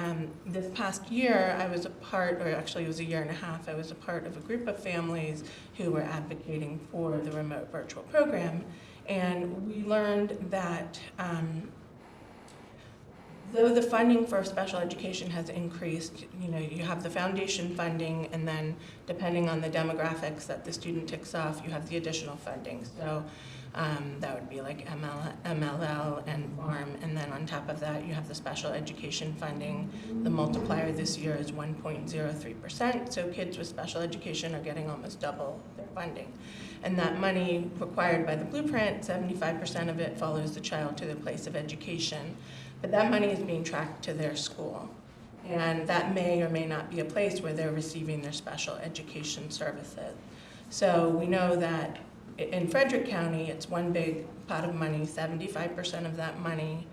this past year, I was a part, or actually it was a year and a half, I was a part of a group of families who were advocating for the remote virtual program. And we learned that though the funding for special education has increased, you have the foundation funding, and then depending on the demographics that the student ticks off, you have the additional funding. So that would be like MLL and FARM, and then on top of that, you have the special education funding. The multiplier this year is 1.03%, so kids with special education are getting almost double their funding. And that money required by the Blueprint, 75% of it follows the child to their place of education, but that money is being tracked to their school. And that may or may not be a place where they're receiving their special education services. So we know that in Frederick County, it's one big pot of money. 75% of that money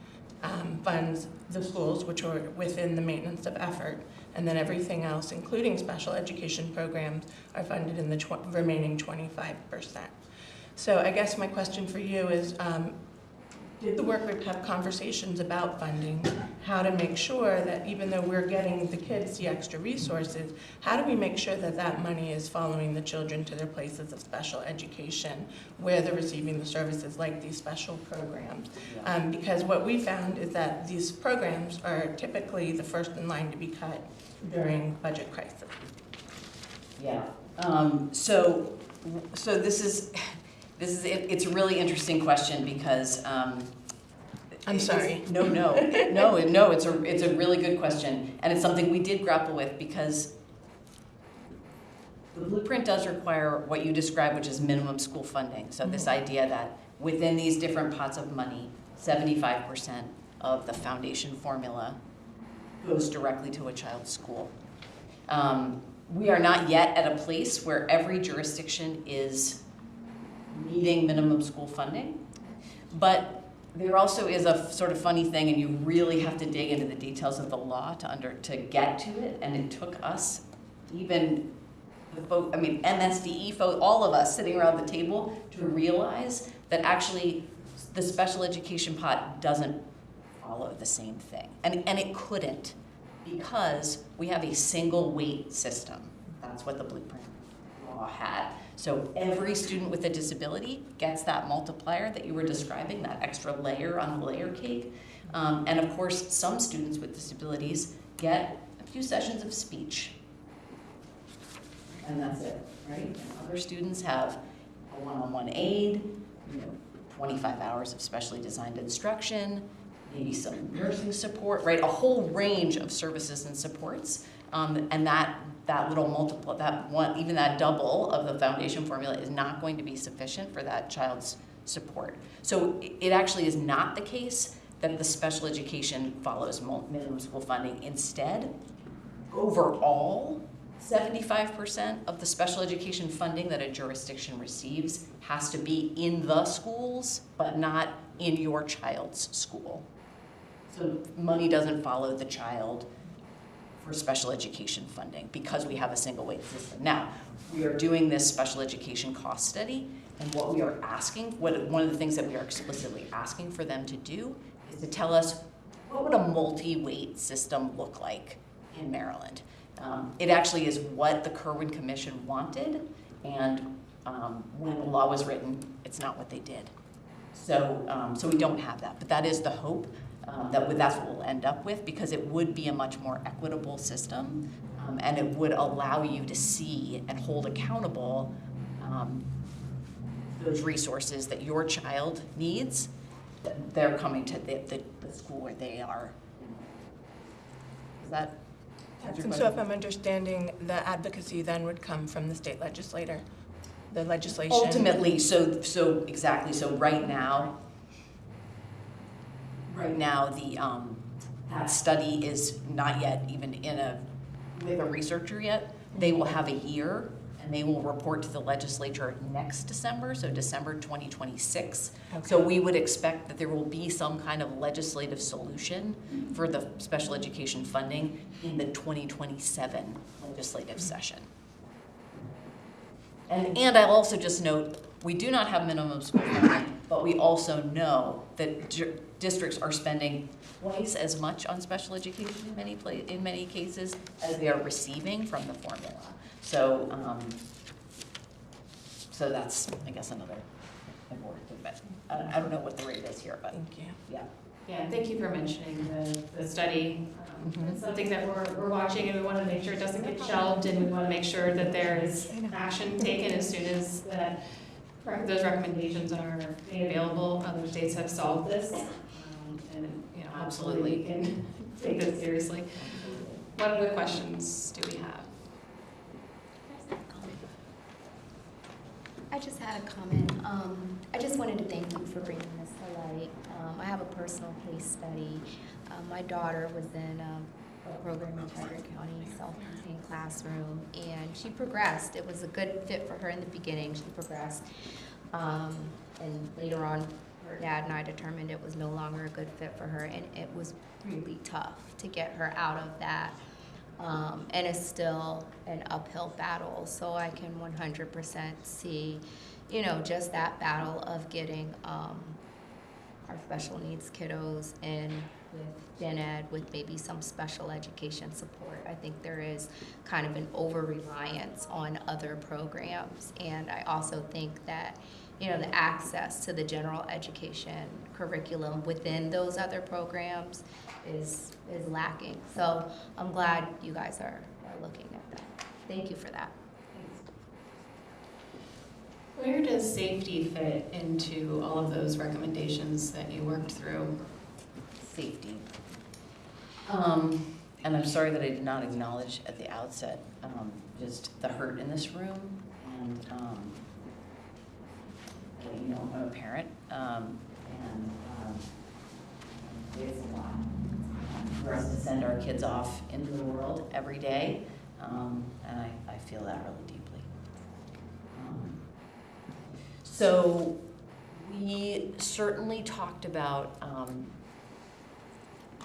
funds the schools, which are within the maintenance of effort, and then everything else, including special education programs, are funded in the remaining 25%. So I guess my question for you is, did the work group have conversations about funding, how to make sure that even though we're getting the kids the extra resources, how do we make sure that that money is following the children to their places of special education where they're receiving the services like these special programs? Because what we found is that these programs are typically the first in line to be cut during budget crisis. Yeah. So this is it's a really interesting question because I'm sorry. No. It's a really good question, and it's something we did grapple with because the Blueprint does require what you described, which is minimum school funding. So this idea that within these different pots of money, 75% of the foundation formula goes directly to a child's school. We are not yet at a place where every jurisdiction is meeting minimum school funding, but there also is a sort of funny thing, and you really have to dig into the details of the law to get to it, and it took us, even MSDE folks, all of us sitting around the table, to realize that actually the special education pot doesn't follow the same thing, and it couldn't, because we have a single weight system. That's what the Blueprint law had. So every student with a disability gets that multiplier that you were describing, that extra layer on the layer cake. And of course, some students with disabilities get a few sessions of speech. And that's it, right? And other students have a one-on-one aid, 25 hours of specially designed instruction, maybe some nursing support, right? A whole range of services and supports. And that little multiple, even that double of the foundation formula is not going to be sufficient for that child's support. So it actually is not the case that the special education follows minimum school funding. Instead, overall, 75% of the special education funding that a jurisdiction receives has to be in the schools, but not in your child's school. So money doesn't follow the child for special education funding because we have a single weight system. Now, we are doing this special education cost study, and what we are asking, one of the things that we are explicitly asking for them to do is to tell us what would a multi-weight system look like in Maryland. It actually is what the Kirwan Commission wanted, and when the law was written, it's not what they did. So we don't have that, but that is the hope. That's what we'll end up with, because it would be a much more equitable system, and it would allow you to see and hold accountable those resources that your child needs, they're coming to the school where they are. Is that? And so if I'm understanding, the advocacy then would come from the state legislator, the legislation? Ultimately, so exactly, so right now, the, that study is not yet even with a researcher yet. They will have a year, and they will report to the legislature next December, so December 2026. Okay. So we would expect that there will be some kind of legislative solution for the special education funding in the 2027 legislative session. And I'll also just note, we do not have minimum school funding, but we also know that districts are spending twice as much on special education in many cases as they are receiving from the formula. So, so that's, I guess, another important thing, but I don't know what the rate is here, but Thank you. yeah. Yeah, and thank you for mentioning the study. It's something that we're watching, and we want to make sure it doesn't get shelved, and we want to make sure that there is action taken as soon as those recommendations are made available. Other states have solved this, and hopefully we can take this seriously. What other questions do we have? I just had a comment. I just wanted to thank you for bringing this to light. I have a personal case study. My daughter was in a program in Frederick County, self-contained classroom, and she progressed. It was a good fit for her in the beginning. She progressed. And later on, her dad and I determined it was no longer a good fit for her, and it was really tough to get her out of that. And it's still an uphill battle, so I can 100% see, just that battle of getting our special needs kiddos in with gen ed, with maybe some special education support. I think there is kind of an over-reliance on other programs, and I also think that the access to the general education curriculum within those other programs is lacking. So I'm glad you guys are looking at that. Thank you for that. Where does safety fit into all of those recommendations that you worked through? Safety. And I'm sorry that I did not acknowledge at the outset just the hurt in this room. And I'm a parent, and it's a lot for us to send our kids off into the world every day, and I feel that really deeply. So we certainly talked about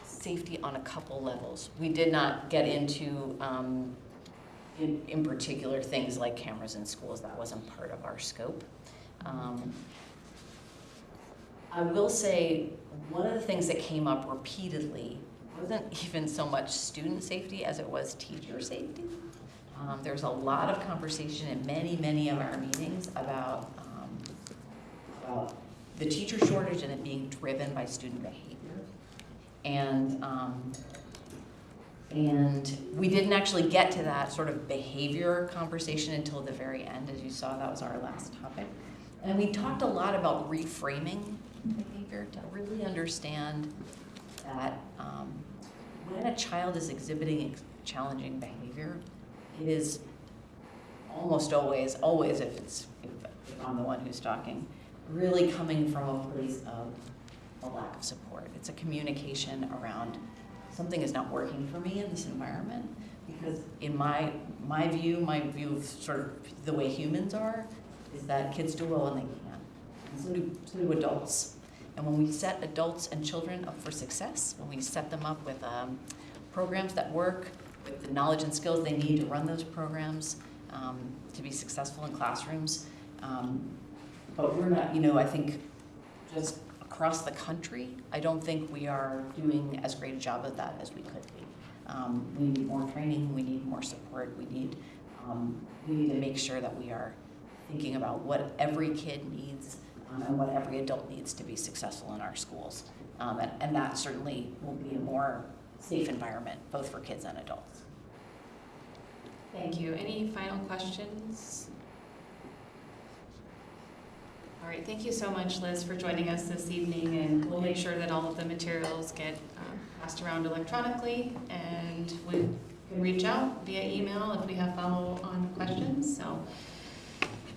safety on a couple levels. We did not get into, in particular, things like cameras in schools. That wasn't part of our scope. I will say one of the things that came up repeatedly wasn't even so much student safety as it was teacher safety. There's a lot of conversation in many of our meetings about the teacher shortage and it being driven by student behavior. And we didn't actually get to that sort of behavior conversation until the very end. As you saw, that was our last topic. And we talked a lot about reframing behavior to really understand that when a child is exhibiting challenging behavior, it is almost always if I'm the one who's talking, really coming from a place of a lack of support. It's a communication around something is not working for me in this environment, because in my view of sort of the way humans are, is that kids do well when they can, and so do adults. And when we set adults and children up for success, when we set them up with programs that work, with the knowledge and skills they need to run those programs, to be successful in classrooms, but we're not, I think just across the country, I don't think we are doing as great a job of that as we could be. We need more training, we need more support, we need to make sure that we are thinking about what every kid needs and what every adult needs to be successful in our schools. And that certainly will be a more safe environment, both for kids and adults. Thank you. Any final questions? right, thank you so much, Liz, for joining us this evening, and we'll make sure that all of the materials get passed around electronically, and we can reach out via email if we have follow-on questions. So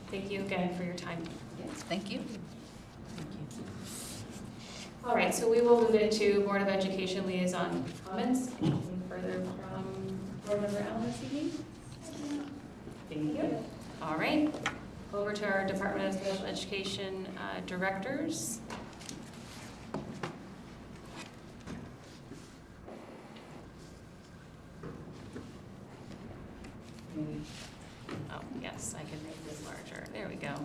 thank you again for your time. Yes, thank you. All right, so we will move into Board of Education liaison comments. Anything further from Board Member Allen this evening? Thank you. All right, over to our Department of Special Education directors. Oh, yes, I can make this larger. There we go.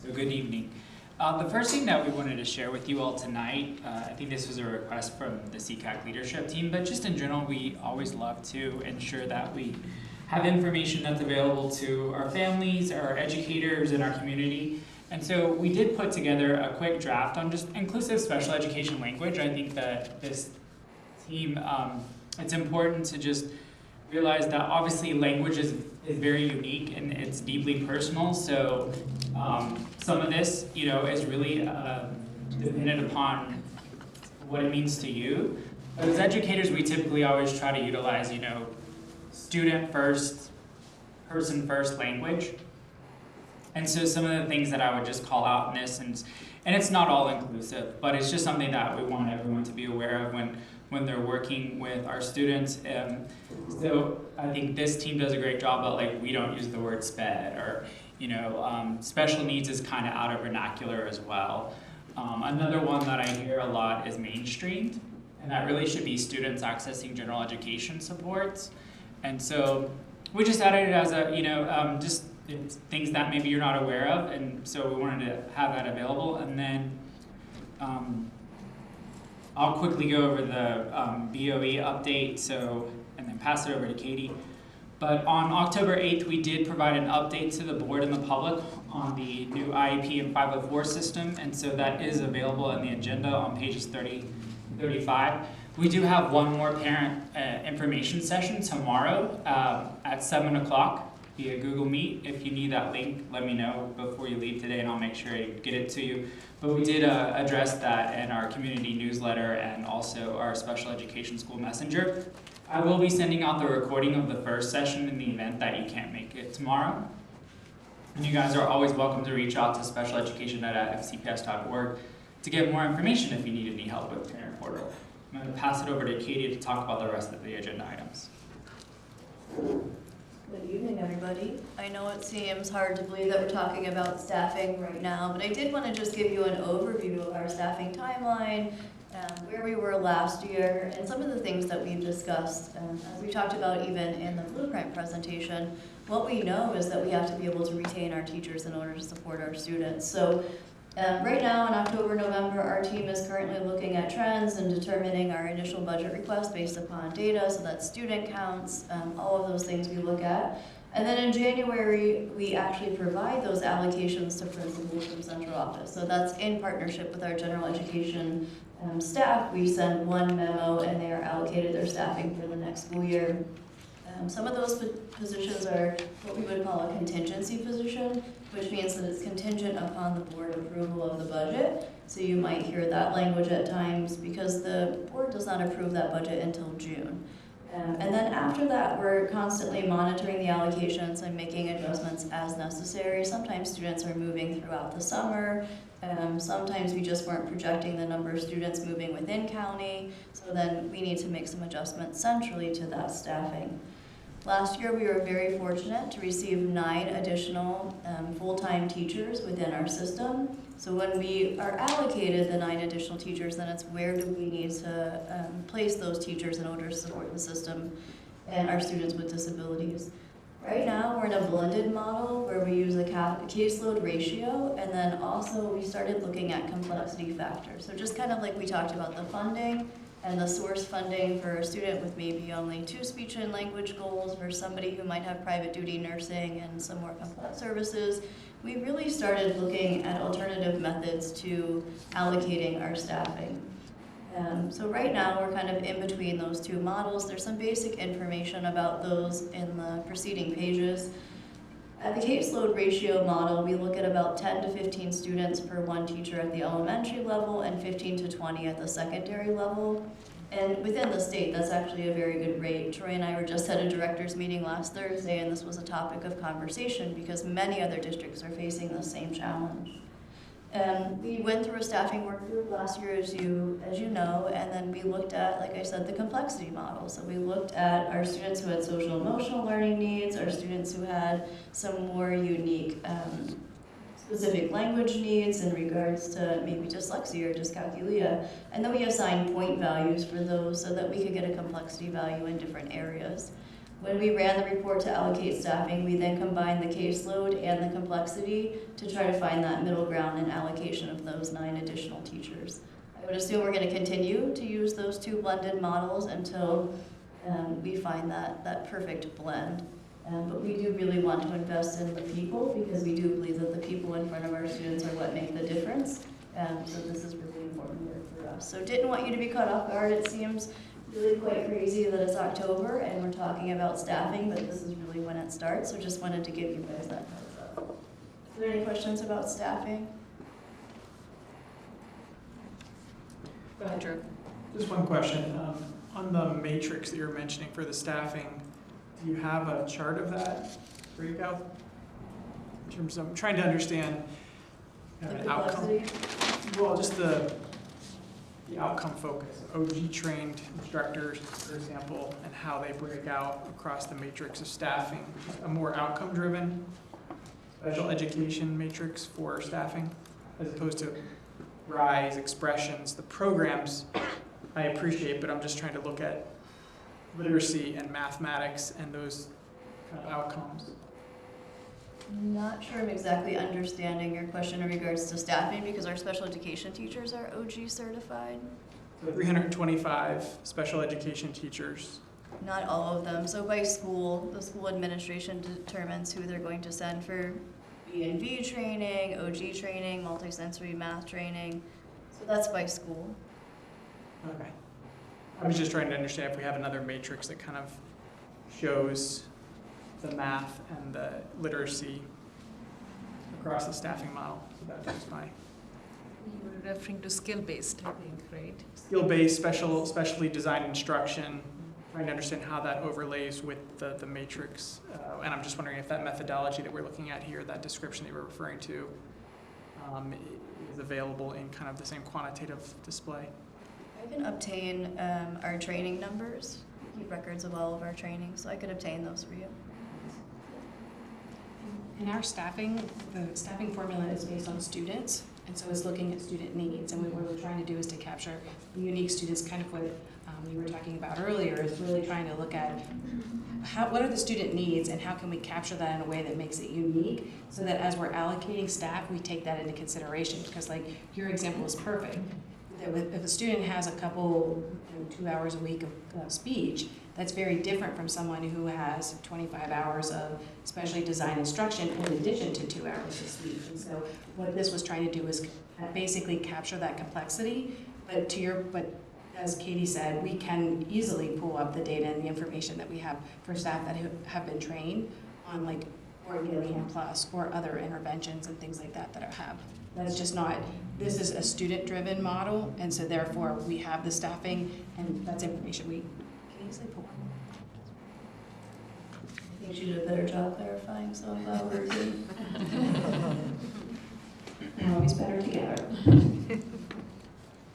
So good evening. The first thing that we wanted to share with you all tonight, I think this was a request from the CCAC leadership team, but just in general, we always love to ensure that we have information that's available to our families, our educators, and our community. And so we did put together a quick draft on just inclusive special education language. I think that this team, it's important to just realize that obviously language is very unique and it's deeply personal. So some of this, is really dependent upon what it means to you. But as educators, we typically always try to utilize, student first, person first language. And so some of the things that I would just call out in this, and it's not all inclusive, but it's just something that we want everyone to be aware of when they're working with our students. So I think this team does a great job, but we don't use the word SPED, or special needs is kind of out of vernacular as well. Another one that I hear a lot is mainstreamed, and that really should be students accessing general education supports. And so we just added it as a, just things that maybe you're not aware of, and so we wanted to have that available. And then I'll quickly go over the BOE update, and then pass it over to Katie. But on October 8th, we did provide an update to the board and the public on the new IEP and 504 system, and so that is available in the agenda on pages 30 and 35. We do have one more parent information session tomorrow at 7 o'clock via Google Meet. If you need that link, let me know before you leave today, and I'll make sure I get it to you. But we did address that in our community newsletter and also our special education school messenger. I will be sending out the recording of the first session in the event that you can't make it tomorrow. And you guys are always welcome to reach out to specialeducation@fcps.org to get more information if you need any help with Parent Portal. I'm going to pass it over to Katie to talk about the rest of the agenda items. Good evening, everybody. I know it seems hard to believe that we're talking about staffing right now, but I did want to just give you an overview of our staffing timeline, where we were last year, and some of the things that we've discussed. As we talked about even in the blueprint presentation, what we know is that we have to be able to retain our teachers in order to support our students. So right now in October, November, our team is currently looking at trends and determining our initial budget request based upon data, so that's student counts, all of those things we look at. And then in January, we actually provide those allocations to principals from central office. So that's in partnership with our general education staff. We send one memo and they are allocated their staffing for the next school year. Some of those positions are what we would call a contingency position, which means that it's contingent upon the board approval of the budget. So you might hear that language at times because the board does not approve that budget until June. And then after that, we're constantly monitoring the allocations and making adjustments as necessary. Sometimes students are moving throughout the summer. Sometimes we just weren't projecting the number of students moving within county. So then we need to make some adjustments centrally to that staffing. Last year, we were very fortunate to receive 9 additional full-time teachers within our system. So when we are allocated the 9 additional teachers, then it's where do we need to place those teachers in order to support the system and our students with disabilities. Right now, we're in a blended model where we use a caseload ratio, and then also we started looking at complexity factors. So just kind of like we talked about the funding, and the source funding for a student with maybe only 2 speech and language goals versus somebody who might have private duty nursing and some more complex services, we really started looking at alternative methods to allocating our staffing. So right now we're kind of in between those 2 models. There's some basic information about those in the preceding pages. At the caseload ratio model, we look at about 10 to 15 students per one teacher at the elementary level and 15 to 20 at the secondary level. And within the state, that's actually a very good rate. Troy and I were just at a director's meeting last Thursday, and this was a topic of conversation because many other districts are facing the same challenge. We went through a staffing work group last year, as you know, and then we looked at, like I said, the complexity model. So we looked at our students who had social emotional learning needs, our students who had some more unique specific language needs in regards to maybe dyslexia or dyscalculia, and then we assigned point values for those so that we could get a complexity value in different areas. When we ran the report to allocate staffing, we then combined the caseload and the complexity to try to find that middle ground and allocation of those 9 additional teachers. I would assume we're going to continue to use those 2 blended models until we find that perfect blend. But we do really want to invest in the people because we do believe that the people in front of our students are what make the difference. So this is really important work for us. So didn't want you to be caught off guard. It seems really quite crazy that it's October and we're talking about staffing, but this is really when it starts. So just wanted to give you guys that heads up. Are there any questions about staffing? Go ahead, Drew. Just one question. On the matrix that you were mentioning for the staffing, do you have a chart of that breakout? In terms of, I'm trying to understand kind of an outcome. Complexity? Well, just the outcome focus. OG trained instructors, for example, and how they break out across the matrix of staffing. A more outcome driven special education matrix for staffing, as opposed to RISE, expressions, the programs I appreciate, but I'm just trying to look at literacy and mathematics and those kind of outcomes. I'm not sure I'm exactly understanding your question in regards to staffing because our special education teachers are OG certified. So 325 special education teachers. Not all of them. So by school, the school administration determines who they're going to send for B&V training, OG training, multisensory math training. So that's by school. Okay. I was just trying to understand if we have another matrix that kind of shows the math and the literacy across the staffing model. So that's my You were referring to skill-based, I think, right? skill-based, specially designed instruction, trying to understand how that overlays with the matrix. And I'm just wondering if that methodology that we're looking at here, that description that we're referring to, is available in kind of the same quantitative display. I can obtain our training numbers, keep records of all of our training, so I could obtain those for you. In our staffing, the staffing formula is based on students, and so it's looking at student needs. And what we're trying to do is to capture the unique students, kind of what we were talking about earlier, is really trying to look at what are the student needs and how can we capture that in a way that makes it unique so that as we're allocating staff, we take that into consideration. Because like your example is perfect. If a student has a couple, 2 hours a week of speech, that's very different from someone who has 25 hours of specially designed instruction in addition to 2 hours of speech. And so what this was trying to do is basically capture that complexity, but as Katie said, we can easily pull up the data and the information that we have for staff that have been trained on like Organic Plus or other interventions and things like that have. That's just not, this is a student-driven model, and so therefore we have the staffing, and that's information we can easily pull. I think you did a better job clarifying some of our routine. We're always better together.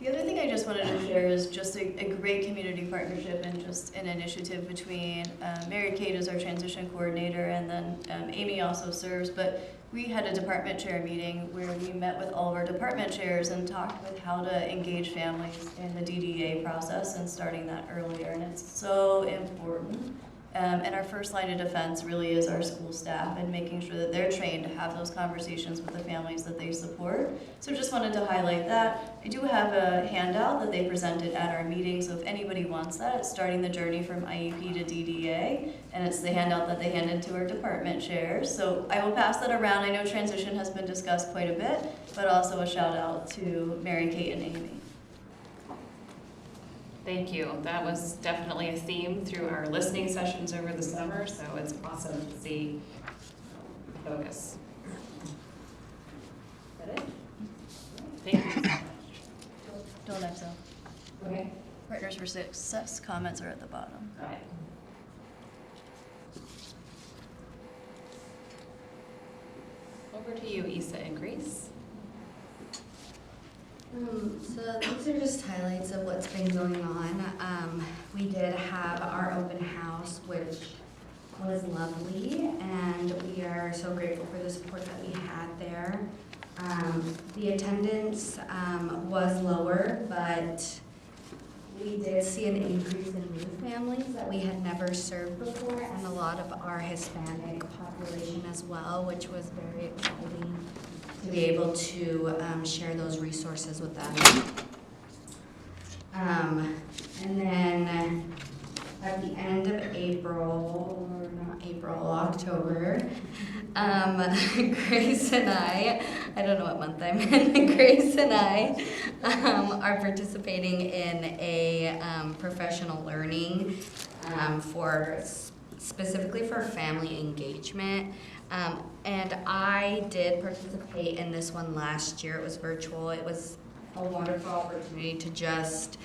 The other thing I just wanted to share is just a great community partnership and just an initiative between Mary Kate is our transition coordinator, and then Amy also serves, but we had a department chair meeting where we met with all of our department chairs and talked with how to engage families in the DDA process and starting that earlier, and it's so important. And our first line of defense really is our school staff and making sure that they're trained to have those conversations with the families that they support. So just wanted to highlight that. I do have a handout that they presented at our meeting, so if anybody wants that, it's starting the journey from IEP to DDA, and it's the handout that they handed to our department chairs. So I will pass that around. I know transition has been discussed quite a bit, but also a shout out to Mary Kate and Amy. Thank you. That was definitely a theme through our listening sessions over the summer, so it's awesome to see focus. Is that it? Thank you. Don't exile. Okay. Partners for Success comments are at the bottom. Got it. Over to you, Issa and Grace. So these are just highlights of what's been going on. We did have our open house, which was lovely, and we are so grateful for the support that we had there. The attendance was lower, but we did see an increase in new families that we had never served before, and a lot of our Hispanic population as well, which was very exciting to be able to share those resources with them. And then at the end of April, or not April, October, Grace and I don't know what month I'm in, Grace and I are participating in a professional learning specifically for family engagement. And I did participate in this one last year. It was virtual. It was a wonderful opportunity to just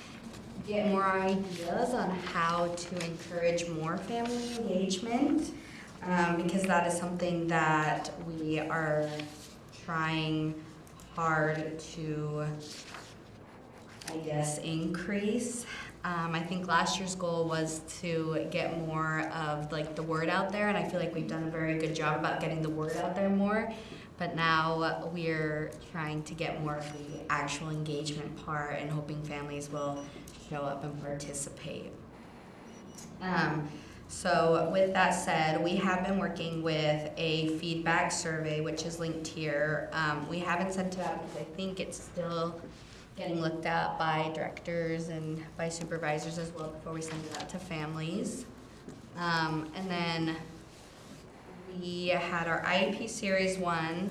get more ideas on how to encourage more family engagement, because that is something that we are trying hard to, I guess, increase. I think last year's goal was to get more of like the word out there, and I feel like we've done a very good job about getting the word out there more. But now we're trying to get more of the actual engagement part and hoping families will show up and participate. So with that said, we have been working with a feedback survey, which is linked here. We haven't sent it out because I think it's still getting looked at by directors and by supervisors as well before we send it out to families. And then we had our IEP Series 1,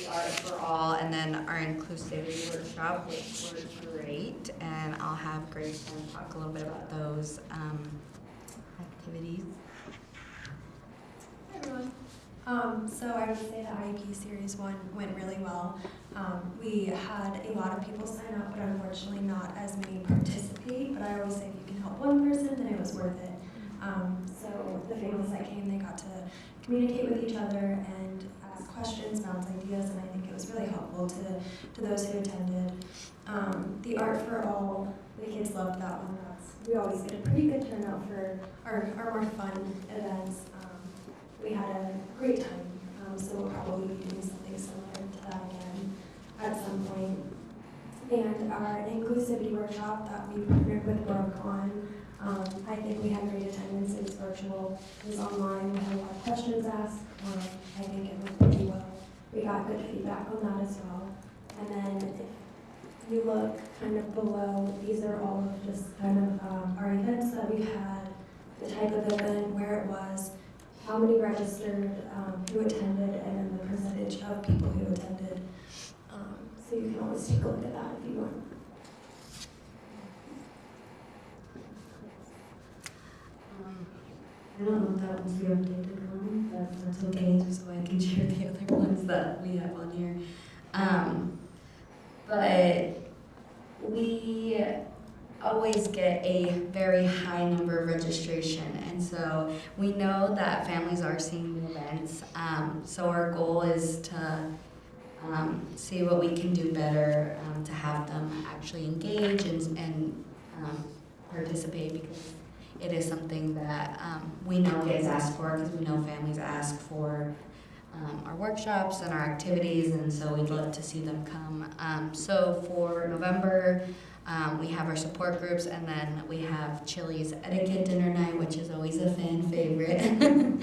the Art for All, and then our Inclusivity Workshop, which were great. And I'll have Grace talk a little bit about those activities. Hi everyone. So I would say the IEP Series 1 went really well. We had a lot of people sign up, but unfortunately not as many participate. But I always say if you can help one person, then it was worth it. So the families that came, they got to communicate with each other and ask questions, bounce ideas, and I think it was really helpful to those who attended. The Art for All, the kids loved that one. We always get a pretty good turnout for our more fun events. We had a great time, so we'll probably be doing something similar to that again at some point. And our Inclusivity Workshop that we partnered with Brooke on, I think we had great attendance. It was virtual, it was online, we had a lot of questions asked. I think it went pretty well. We got good feedback on that as well. And then if you look kind of below, these are all of just kind of our events that we've had, the type of event, where it was, how many registered, who attended, and then the percentage of people who attended. So you can always take a look at that if you want. I don't know if that was the updated one, but that's okay, just so I can share the other ones that we have on here. But we always get a very high number of registration, and so we know that families are seeing the events. So our goal is to see what we can do better to have them actually engage and participate, because it is something that we know gets asked for, because we know families ask for our workshops and our activities, and so we'd love to see them come. So for November, we have our support groups, and then we have Chili's Etiquette Dinner Night, which is always a fan favorite.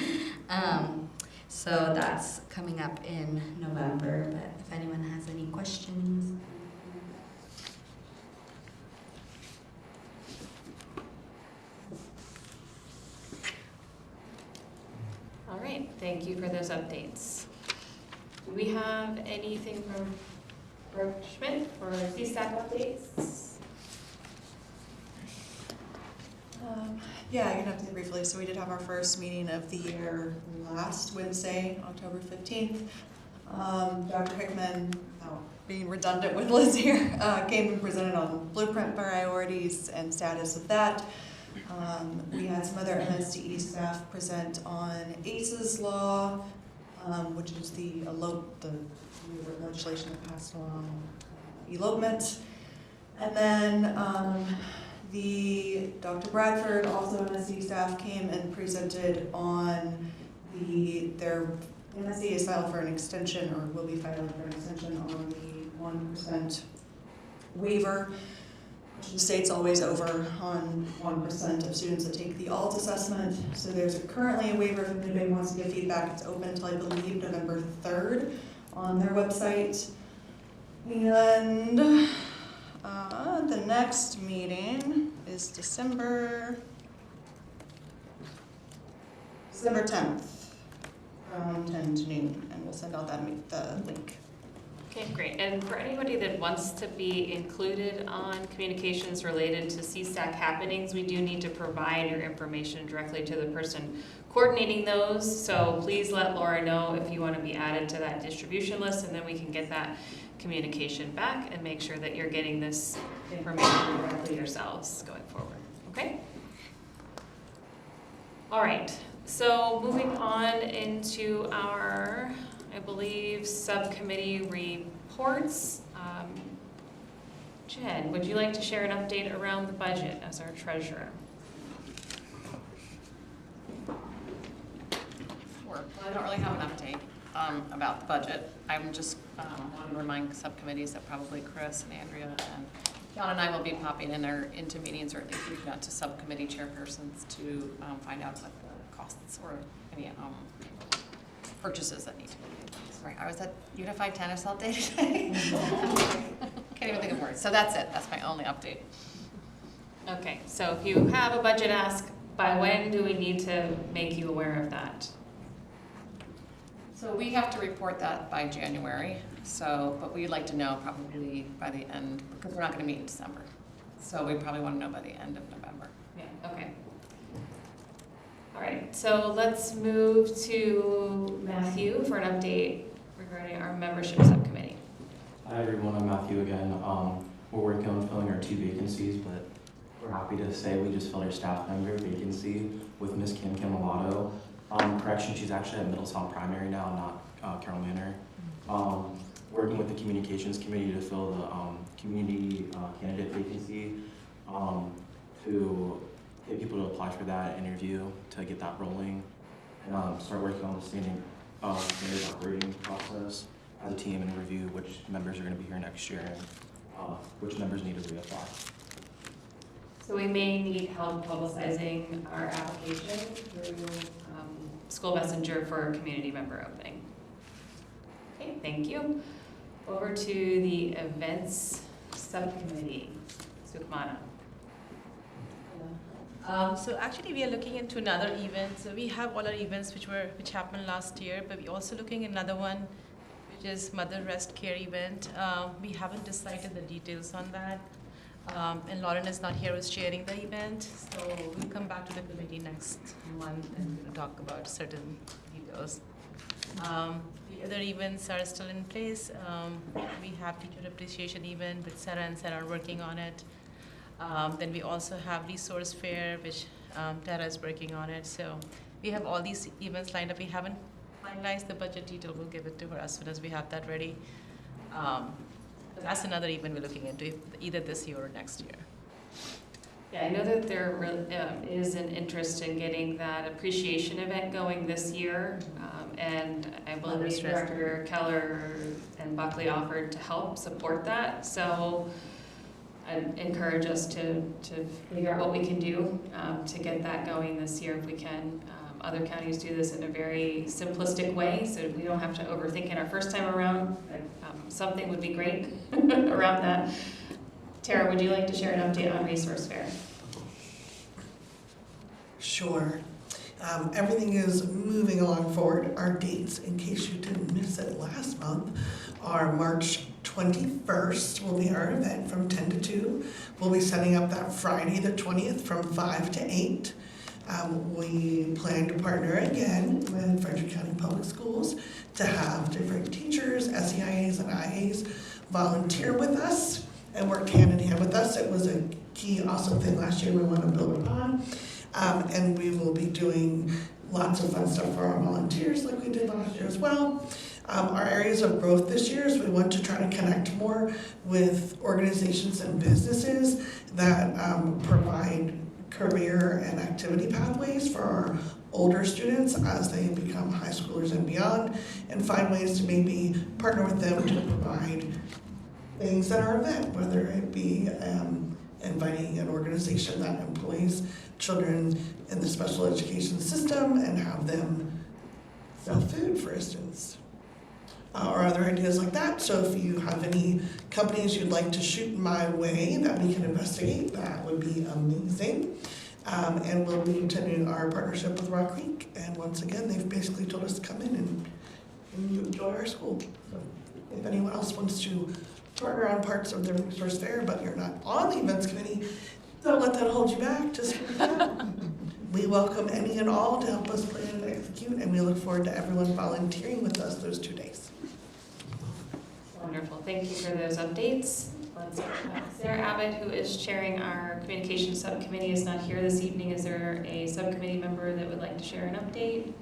So that's coming up in November, but if anyone has any questions. All right, thank you for those updates. Do we have anything from Brooke Schmidt for CSAC updates? Yeah, I can update briefly. So we did have our first meeting of the year last Wednesday, October 15th. Dr. Hickman, being redundant with Liz here, came and presented on blueprint priorities and status of that. We had some other MSDE staff present on ACES law, which is the legislation that passed along elopement. And then Dr. Bradford, also MSD staff, came and presented on their MSD is filed for an extension, or will be filing for an extension on the 1% waiver, which the state's always over on 1% of students that take the ALT assessment. So there's currently a waiver if anybody wants to give feedback. It's open until, I believe, November 3rd on their website. And the next meeting is December 10th, from 10 to noon, and we'll send out the link. Okay, great. And for anybody that wants to be included on communications related to CSAC happenings, we do need to provide your information directly to the person coordinating those. So please let Laura know if you want to be added to that distribution list, and then we can get that communication back and make sure that you're getting this information directly yourselves going forward. Okay? All right. So moving on into our, I believe, subcommittee reports. Jen, would you like to share an update around the budget as our treasurer? Sure. Well, I don't really have an update about the budget. I'm just want to remind subcommittees that probably Chris and Andrea and John and I will be popping into meetings, or at least reaching out to subcommittee chairpersons to find out what the costs or any purchases that need to be made. Sorry, I was at Unified Tennis all day today. Can't even think of words. So that's it. That's my only update. Okay, so if you have a budget ask, by when do we need to make you aware of that? So we have to report that by January. So, but we'd like to know probably by the end, because we're not going to meet in December. So we probably want to know by the end of November. Yeah, okay. All right, so let's move to Matthew for an update regarding our membership subcommittee. Hi everyone, I'm Matthew again. We're working on filling our 2 vacancies, but we're happy to say we just filled our staff member vacancy with Miss Kim Mulatto. Correction, she's actually at Middletown Primary now, not Carroll Manor. Working with the communications committee to fill the community candidate vacancy, to get people to apply for that interview, to get that rolling, and start working on the standard operating process as a team and review which members are going to be here next year and which members need to reapply. So we may need help publicizing our application through School Messenger for a community member opening. Okay, thank you. Over to the events subcommittee. Sukmana. So actually we are looking into another event. So we have all our events which happened last year, but we're also looking at another one, which is Mother Rest Care event. We haven't decided the details on that. And Lauren is not here, is chairing the event. So we'll come back to the committee next month and talk about certain details. The other events are still in place. We have teacher appreciation event, with Sarah and Sarah are working on it. Then we also have resource fair, which Tara is working on it. So we have all these events lined up. We haven't finalized the budget detail. We'll give it to her as soon as we have that ready. That's another event we're looking into, either this year or next year. Yeah, I know that there is an interest in getting that appreciation event going this year. And I believe Director Keller and Buckley offered to help support that. So I'd encourage us to figure out what we can do to get that going this year if we can. Other counties do this in a very simplistic way, so we don't have to overthink it our first time around. Something would be great around that. Tara, would you like to share an update on Resource Fair? Sure. Everything is moving along forward. Our dates, in case you didn't miss it last month, are March 21st will be our event from 10 to 2. We'll be setting up that Friday the 20th from 5 to 8. We plan to partner again with Frederick County Public Schools to have different teachers, SEIAs and IAs volunteer with us and work hand in hand with us. It was a key awesome thing last year we want to build upon. And we will be doing lots of fun stuff for our volunteers like we did last year as well. Our areas of growth this year is we want to try to connect more with organizations and businesses that provide career and activity pathways for our older students as they become high schoolers and beyond, and find ways to maybe partner with them to provide things at our event, whether it be inviting an organization that employs children in the special education system and have them sell food, for instance, or other ideas like that. So if you have any companies you'd like to shoot my way that we can investigate, that would be amazing. And we'll be continuing our partnership with Rock Creek. And once again, they've basically told us to come in and you enjoy our school. So if anyone else wants to partner on parts of their resource fair, but you're not on the events committee, don't let that hold you back. Just reach out. We welcome any and all to help us plan and execute, and we look forward to everyone volunteering with us those 2 days. Wonderful, thank you for those updates. Sarah Abbott, who is chairing our communications subcommittee, is not here this evening. Is there a subcommittee member that would like to share an update?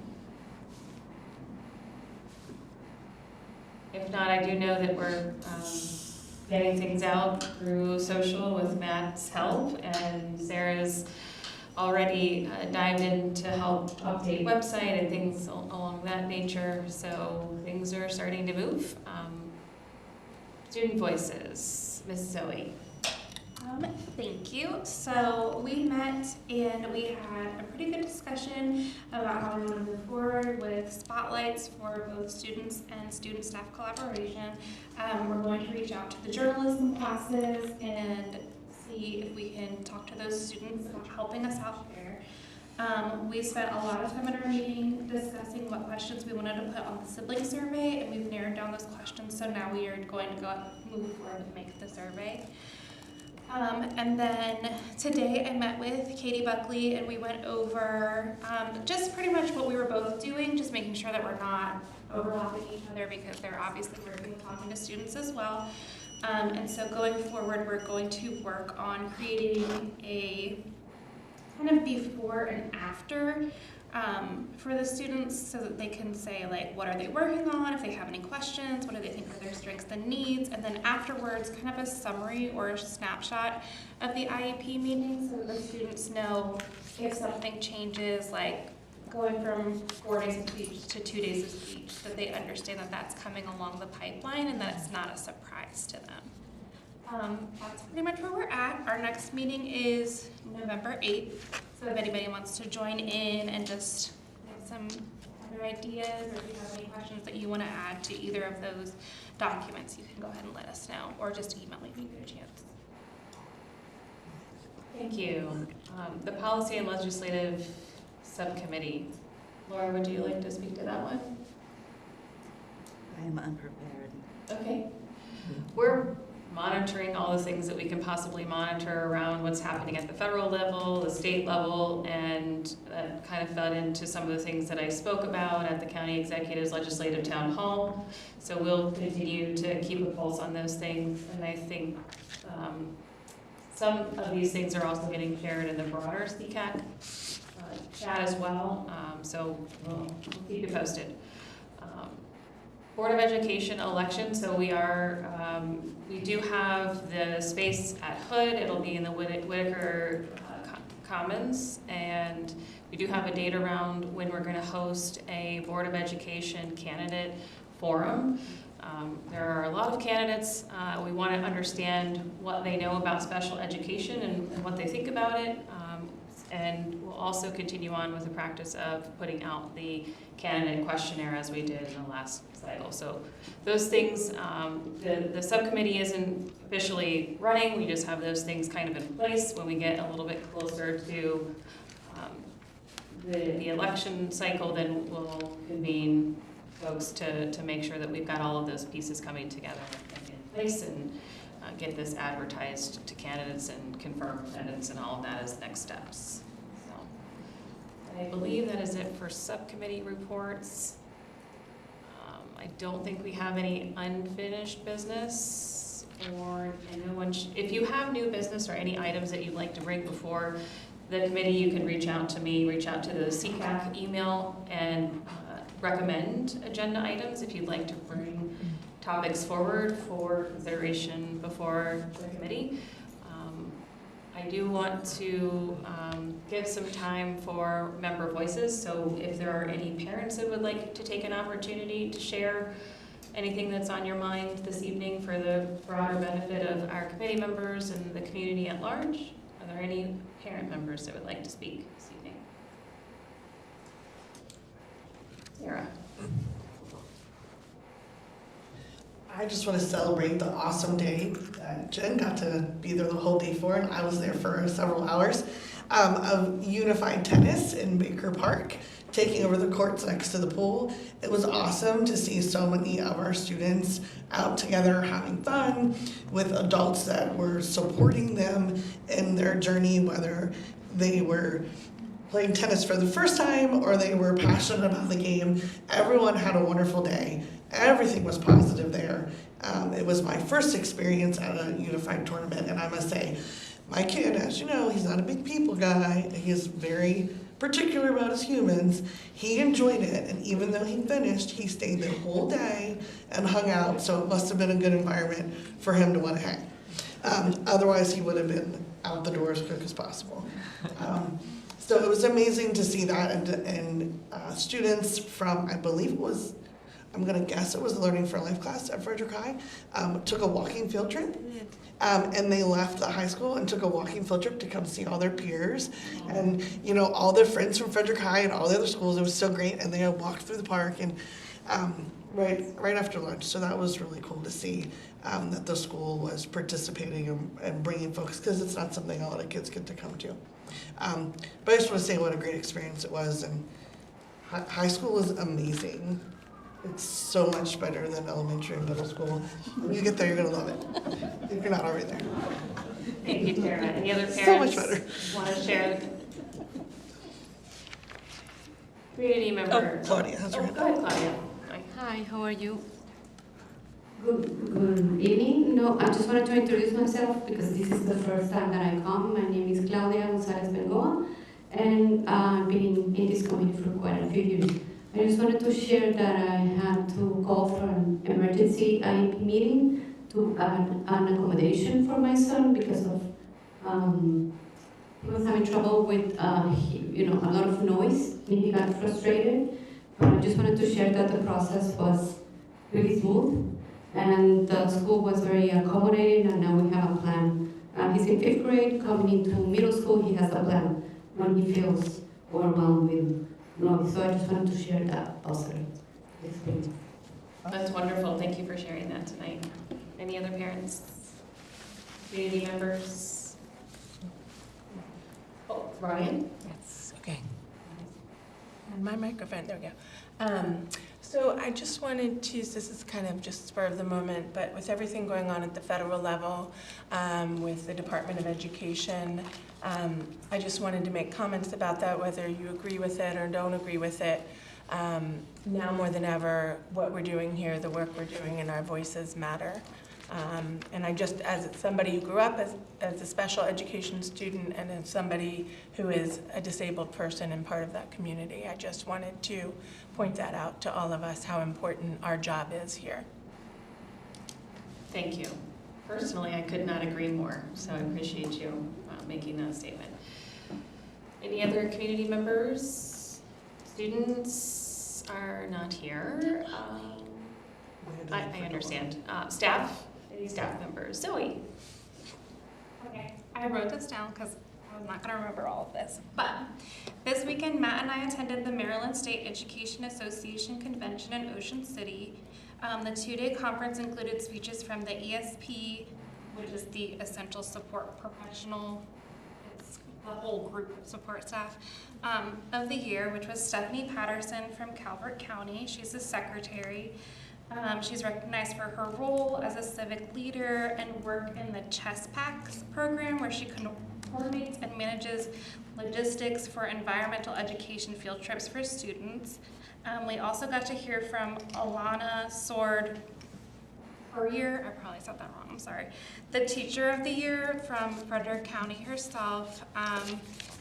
If not, I do know that we're getting things out through social with Matt's help, and Sarah's already dived in to help update website and things along that nature, so things are starting to move. Student Voices, Ms. Zoe. Thank you. So we met and we had a pretty good discussion about how we want to move forward with spotlights for both students and student staff collaboration. We're going to reach out to the journalism classes and see if we can talk to those students about helping us out there. We spent a lot of time at our meeting discussing what questions we wanted to put on the sibling survey, and we've narrowed down those questions, so now we are going to move forward and make the survey. And then today I met with Katie Buckley and we went over just pretty much what we were both doing, just making sure that we're not overlapping each other because they're obviously working and talking to students as well. And so going forward, we're going to work on creating a kind of before and after for the students so that they can say like what are they working on, if they have any questions, what do they think are their strengths and needs, and then afterwards kind of a summary or a snapshot of the IEP meeting so that the students know if something changes, like going from 4 days of speech to 2 days of speech, that they understand that that's coming along the pipeline and that it's not a surprise to them. That's pretty much where we're at. Our next meeting is November 8th. So if anybody wants to join in and just have some other ideas, or if you have any questions that you want to add to either of those documents, you can go ahead and let us know, or just email me when you get a chance. Thank you. The Policy and Legislative Subcommittee. Laura, would you like to speak to that one? I am unprepared. Okay. We're monitoring all the things that we can possibly monitor around what's happening at the federal level, the state level, and that kind of fed into some of the things that I spoke about at the County Executive's Legislative Town Hall. So we'll continue to keep a pulse on those things, and I think some of these things are also getting shared in the broader CCAC chat as well, so we'll keep you posted. Board of Education election, so we do have the space at Hood. It'll be in the Whitaker Commons, and we do have a date around when we're going to host a Board of Education candidate forum. There are a lot of candidates. We want to understand what they know about special education and what they think about it. And we'll also continue on with the practice of putting out the candidate questionnaire as we did in the last cycle. So those things, the subcommittee isn't officially running. We just have those things kind of in place. When we get a little bit closer to the election cycle, then we'll convene folks to make sure that we've got all of those pieces coming together in place and get this advertised to candidates and confirm attendance and all of that as next steps. So I believe that is it for subcommittee reports. I don't think we have any unfinished business, or anyone, if you have new business or any items that you'd like to bring before the committee, you can reach out to me, reach out to the CCAC email, and recommend agenda items if you'd like to bring topics forward for consideration before the committee. I do want to give some time for member voices, so if there are any parents that would like to take an opportunity to share anything that's on your mind this evening for the broader benefit of our committee members and the community at large. Are there any parent members that would like to speak this evening? Sarah. I just want to celebrate the awesome day that Jen got to be there the whole day for, and I was there for several hours, of unified tennis in Baker Park, taking over the courts next to the pool. It was awesome to see so many of our students out together having fun with adults that were supporting them in their journey, whether they were playing tennis for the first time or they were passionate about the game. Everyone had a wonderful day. Everything was positive there. It was my first experience at a unified tournament, and I must say, my kid, as you know, he's not a big people guy. He is very particular about his humans. He enjoyed it, and even though he finished, he stayed the whole day and hung out, so it must have been a good environment for him to want to hang. Otherwise, he would have been out the door as quick as possible. So it was amazing to see that, and students from, I believe it was, I'm gonna guess it was the Learning for Life class at Frederick High, took a walking field trip. And they left the high school and took a walking field trip to come see all their peers. And, you know, all their friends from Frederick High and all the other schools. It was so great, and they had walked through the park and right after lunch. So that was really cool to see that the school was participating and bringing folks, because it's not something a lot of kids get to come to. But I just want to say what a great experience it was, and high school is amazing. It's so much better than elementary and middle school. When you get there, you're gonna love it, if you're not already there. Thank you, Tara. Any other parents So much better. want to share? Community member. Oh, Claudia has her hand Go ahead, Claudia. Hi, how are you? Good evening. No, I just wanted to introduce myself because this is the first time that I come. My name is Claudia Gonzalez Bengoa, and I've been in this community for quite a few years. I just wanted to share that I had to call for an emergency IEP meeting to add an accommodation for my son because of he was having trouble with a lot of noise, and he got frustrated. But I just wanted to share that the process was really smooth, and the school was very accommodating, and now we have a plan. He's in 5th grade, coming into middle school. He has a plan when he feels overwhelmed with noise. So I just wanted to share that positive experience. That's wonderful. Thank you for sharing that tonight. Any other parents? Community members? Oh, Ryan? Yes, okay. And my microphone, there we go. So I just wanted to, this is kind of just spur of the moment, but with everything going on at the federal level, with the Department of Education, I just wanted to make comments about that, whether you agree with it or don't agree with it. Now more than ever, what we're doing here, the work we're doing, and our voices matter. And I just, as somebody who grew up as a special education student and as somebody who is a disabled person and part of that community, I just wanted to point that out to all of us, how important our job is here. Thank you. Personally, I could not agree more, so I appreciate you making that statement. Any other community members? Students are not here. I understand. Staff? Any staff members? Zoe? Okay, I wrote this down because I was not going to remember all of this. But this weekend, Matt and I attended the Maryland State Education Association Convention in Ocean City. The two-day conference included speeches from the ESP, which is the Essential Support Professional, it's the whole group of support staff, of the year, which was Stephanie Patterson from Calvert County. She's the secretary. She's recognized for her role as a civic leader and work in the Chess Packs program, where she coordinates and manages logistics for environmental education field trips for students. We also got to hear from Alana Sword Courier, I probably said that wrong, I'm sorry, the Teacher of the Year from Frederick County herself.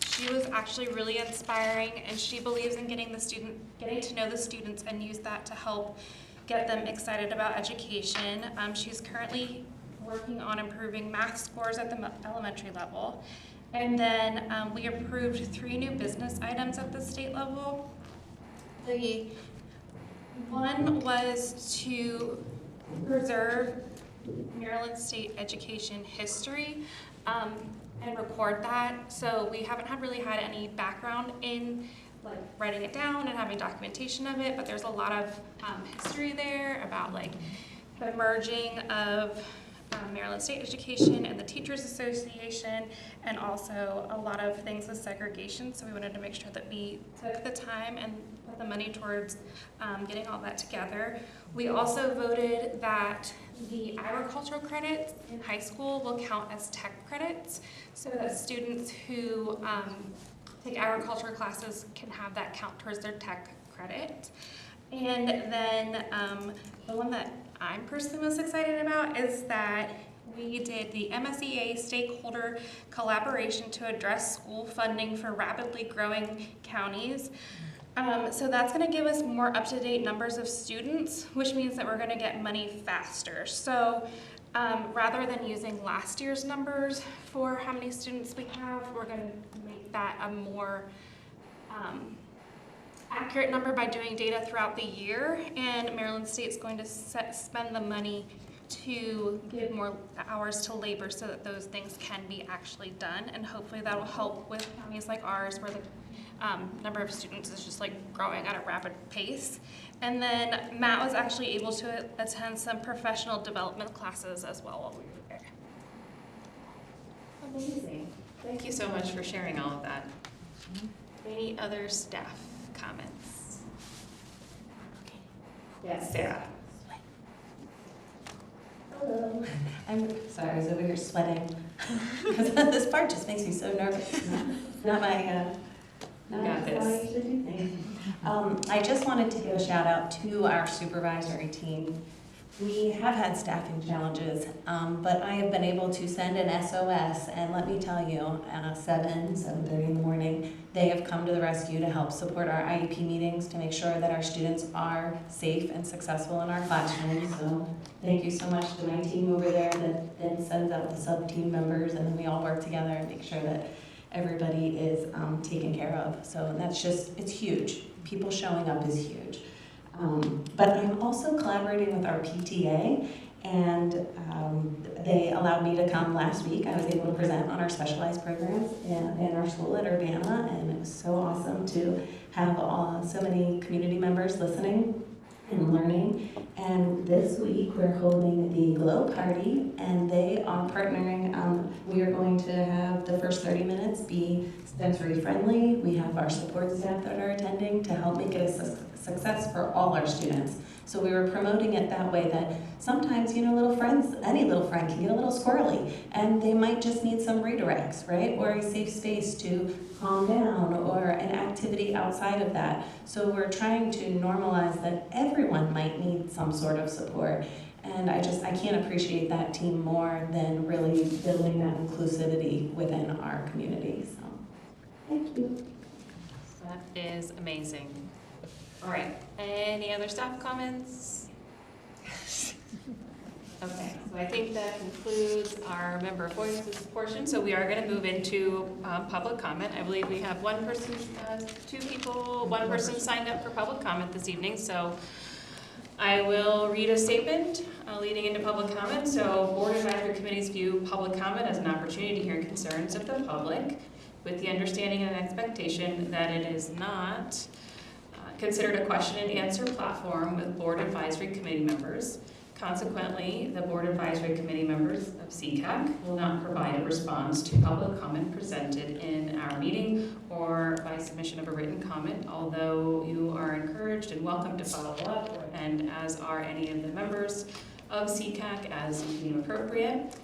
She was actually really inspiring, and she believes in getting to know the students and use that to help get them excited about education. She's currently working on improving math scores at the elementary level. And then we approved 3 new business items at the state level. The one was to preserve Maryland State education history and record that. So we haven't really had any background in like writing it down and having documentation of it, but there's a lot of history there about like the merging of Maryland State Education and the Teachers Association, and also a lot of things with segregation. So we wanted to make sure that we took the time and put the money towards getting all that together. We also voted that the agricultural credits in high school will count as tech credits, so that students who take agriculture classes can have that count towards their tech credit. And then the one that I'm personally most excited about is that we did the MSEA stakeholder collaboration to address school funding for rapidly growing counties. So that's going to give us more up-to-date numbers of students, which means that we're going to get money faster. So rather than using last year's numbers for how many students we have, we're going to make that a more accurate number by doing data throughout the year, and Maryland State's going to spend the money to give more hours to labor so that those things can be actually done, and hopefully that will help with counties like ours where the number of students is just like growing at a rapid pace. And then Matt was actually able to attend some professional development classes as well while we were there. Amazing. Thank you so much for sharing all of that. Any other staff comments? Yes, Sarah. Hello. I'm sorry, I was over here sweating because this part just makes me so nervous. Not my got this. how I usually do things. I just wanted to give a shout out to our supervisory team. We have had staffing challenges, but I have been able to send an SOS, and let me tell you, at 7:30 in the morning, they have come to the rescue to help support our IEP meetings to make sure that our students are safe and successful in our classrooms. So thank you so much to my team over there that then sends out the sub-team members, and then we all work together and make sure that everybody is taken care of. So that's just, it's huge. People showing up is huge. But I'm also collaborating with our PTA, and they allowed me to come last week. I was able to present on our specialized programs in our school at Urbana, and it was so awesome to have so many community members listening and learning. And this week we're holding the Glow Party, and they are partnering. We are going to have the first 30 minutes be sensory friendly. We have our support staff that are attending to help make it a success for all our students. So we were promoting it that way, that sometimes, you know, little friends, any little friend can get a little squirrely, and they might just need some redirects, right? Or a safe space to calm down, or an activity outside of that. So we're trying to normalize that everyone might need some sort of support. And I can't appreciate that team more than really building that inclusivity within our community. So, thank you. That is amazing. All right, any other staff comments? Okay, so I think that concludes our member voices portion. So we are going to move into public comment. I believe we have one person signed up for public comment this evening. So I will read a statement leading into public comment. So Board Advisory Committees view public comment as an opportunity to hear concerns of the public, with the understanding and expectation that it is not considered a question and answer platform with Board Advisory Committee members. Consequently, the Board Advisory Committee members of CCAC will not provide a response to public comment presented in our meeting or by submission of a written comment, although you are encouraged and welcome to follow up, and as are any of the members of CCAC as you deem appropriate.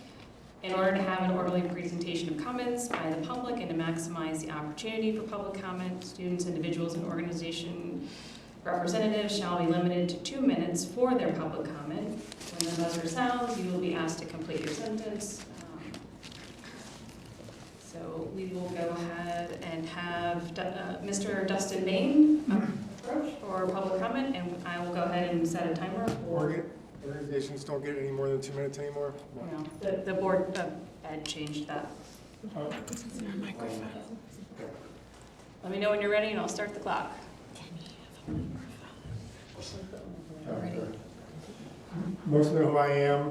In order to have an orderly presentation of comments by the public and to maximize the opportunity for public comment, students, individuals, and organization representatives shall be limited to 2 minutes for their public comment. When the buzzer sounds, you will be asked to complete your sentence. So we will go ahead and have Mr. Dustin Main approach for public comment, and I will go ahead and set a timer for... Organizations don't get any more than 2 minutes anymore? No, the board Ed changed that. Let me know when you're ready and I'll start the clock. Most know who I am,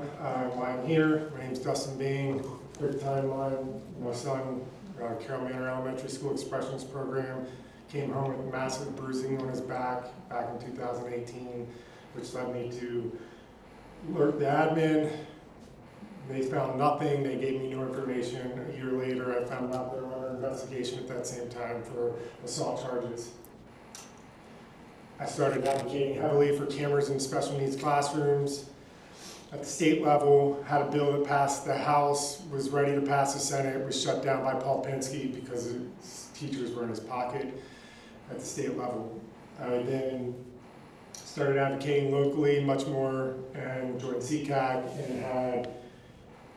why I'm here. My name's Dustin Bain. Quick timeline. My son, Carroll Manor Elementary School Expressions Program, came home with massive bruising on his back in 2018, which led me to alert the admin. They found nothing. They gave me new information. A year later, I found out they were under investigation at that same time for assault charges. I started advocating heavily for cameras in special needs classrooms. At the state level, had a bill that passed the House, was ready to pass the Senate, was shut down by Paul Pinsky because his teachers were in his pocket at the state level. I then started advocating locally much more and joined CCAC and had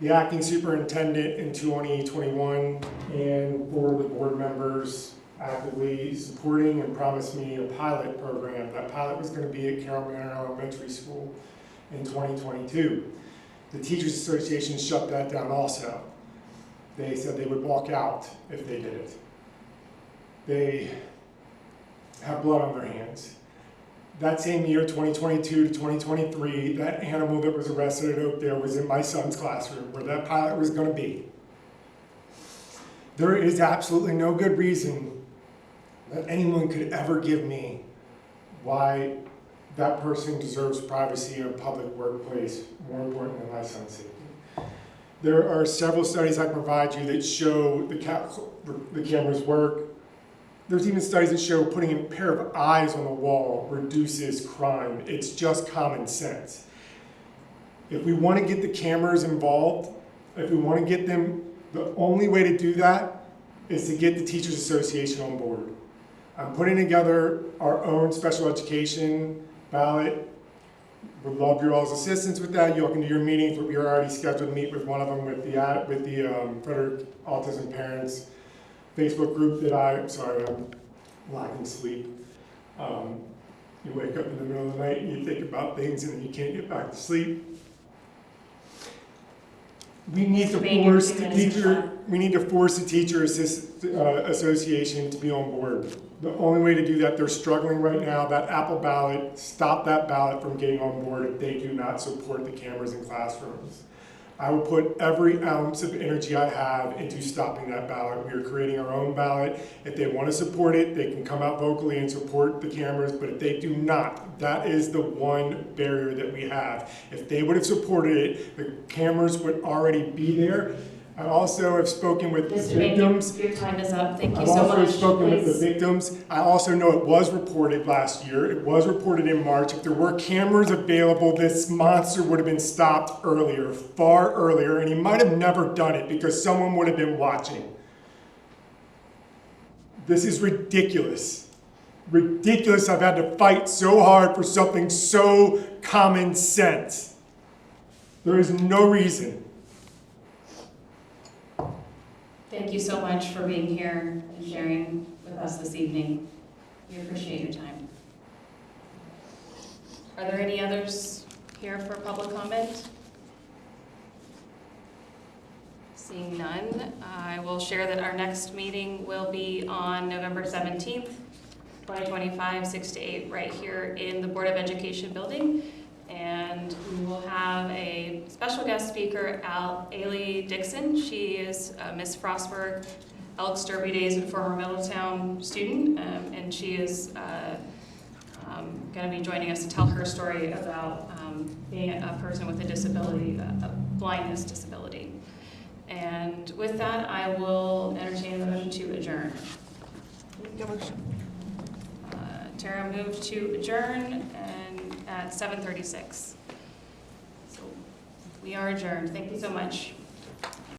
the acting superintendent in 2021 and 4 of the board members actively supporting and promised me a pilot program. That pilot was going to be at Carroll Manor Elementary School in 2022. The Teachers Association shut that down also. They said they would walk out if they did it. They have blood on their hands. That same year, 2022 to 2023, that animal that was arrested at Oakdale was in my son's classroom where that pilot was going to be. There is absolutely no good reason that anyone could ever give me why that person deserves privacy in a public workplace more important than my son's safety. There are several studies I can provide you that show the cameras work. There's even studies that show putting a pair of eyes on the wall reduces crime. It's just common sense. If we want to get the cameras involved, if we want to get them, the only way to do that is to get the Teachers Association on board. I'm putting together our own special education ballot. Would love your all's assistance with that. You all can do your meetings, but we are already scheduled to meet with one of them with the Frederick Autism Parents Facebook group that I'm lacking sleep. You wake up in the middle of the night and you think about things and then you can't get back to sleep. We need to force the Teacher Association to be on board. The only way to do that, they're struggling right now. That Apple ballot, stop that ballot from getting on board if they do not support the cameras in classrooms. I will put every ounce of energy I have into stopping that ballot. We are creating our own ballot. If they want to support it, they can come out vocally and support the cameras, but if they do not, that is the one barrier that we have. If they would have supported it, the cameras would already be there. I also have spoken with the victims. Your time is up. Thank you I've so much. also spoken with the victims. I also know it was reported last year. It was reported in March. If there were cameras available, this monster would have been stopped earlier, far earlier, and he might have never done it because someone would have been watching. This is ridiculous. Ridiculous. I've had to fight so hard for something so common sense. There is no reason. Thank you so much for being here and sharing with us this evening. We appreciate your time. Are there any others here for public comment? Seeing none, I will share that our next meeting will be on November 17th, 2025, 6 to 8, right here in the Board of Education building. And we will have a special guest speaker, Ailey Dixon. She is Miss Frostburg Elks Derby Days and former Middletown student, and she is going to be joining us to tell her story about being a person with a disability, a blindness disability. And with that, I will entertain a motion to adjourn. Tara moved to adjourn at 7:36. So we are adjourned. Thank you so much.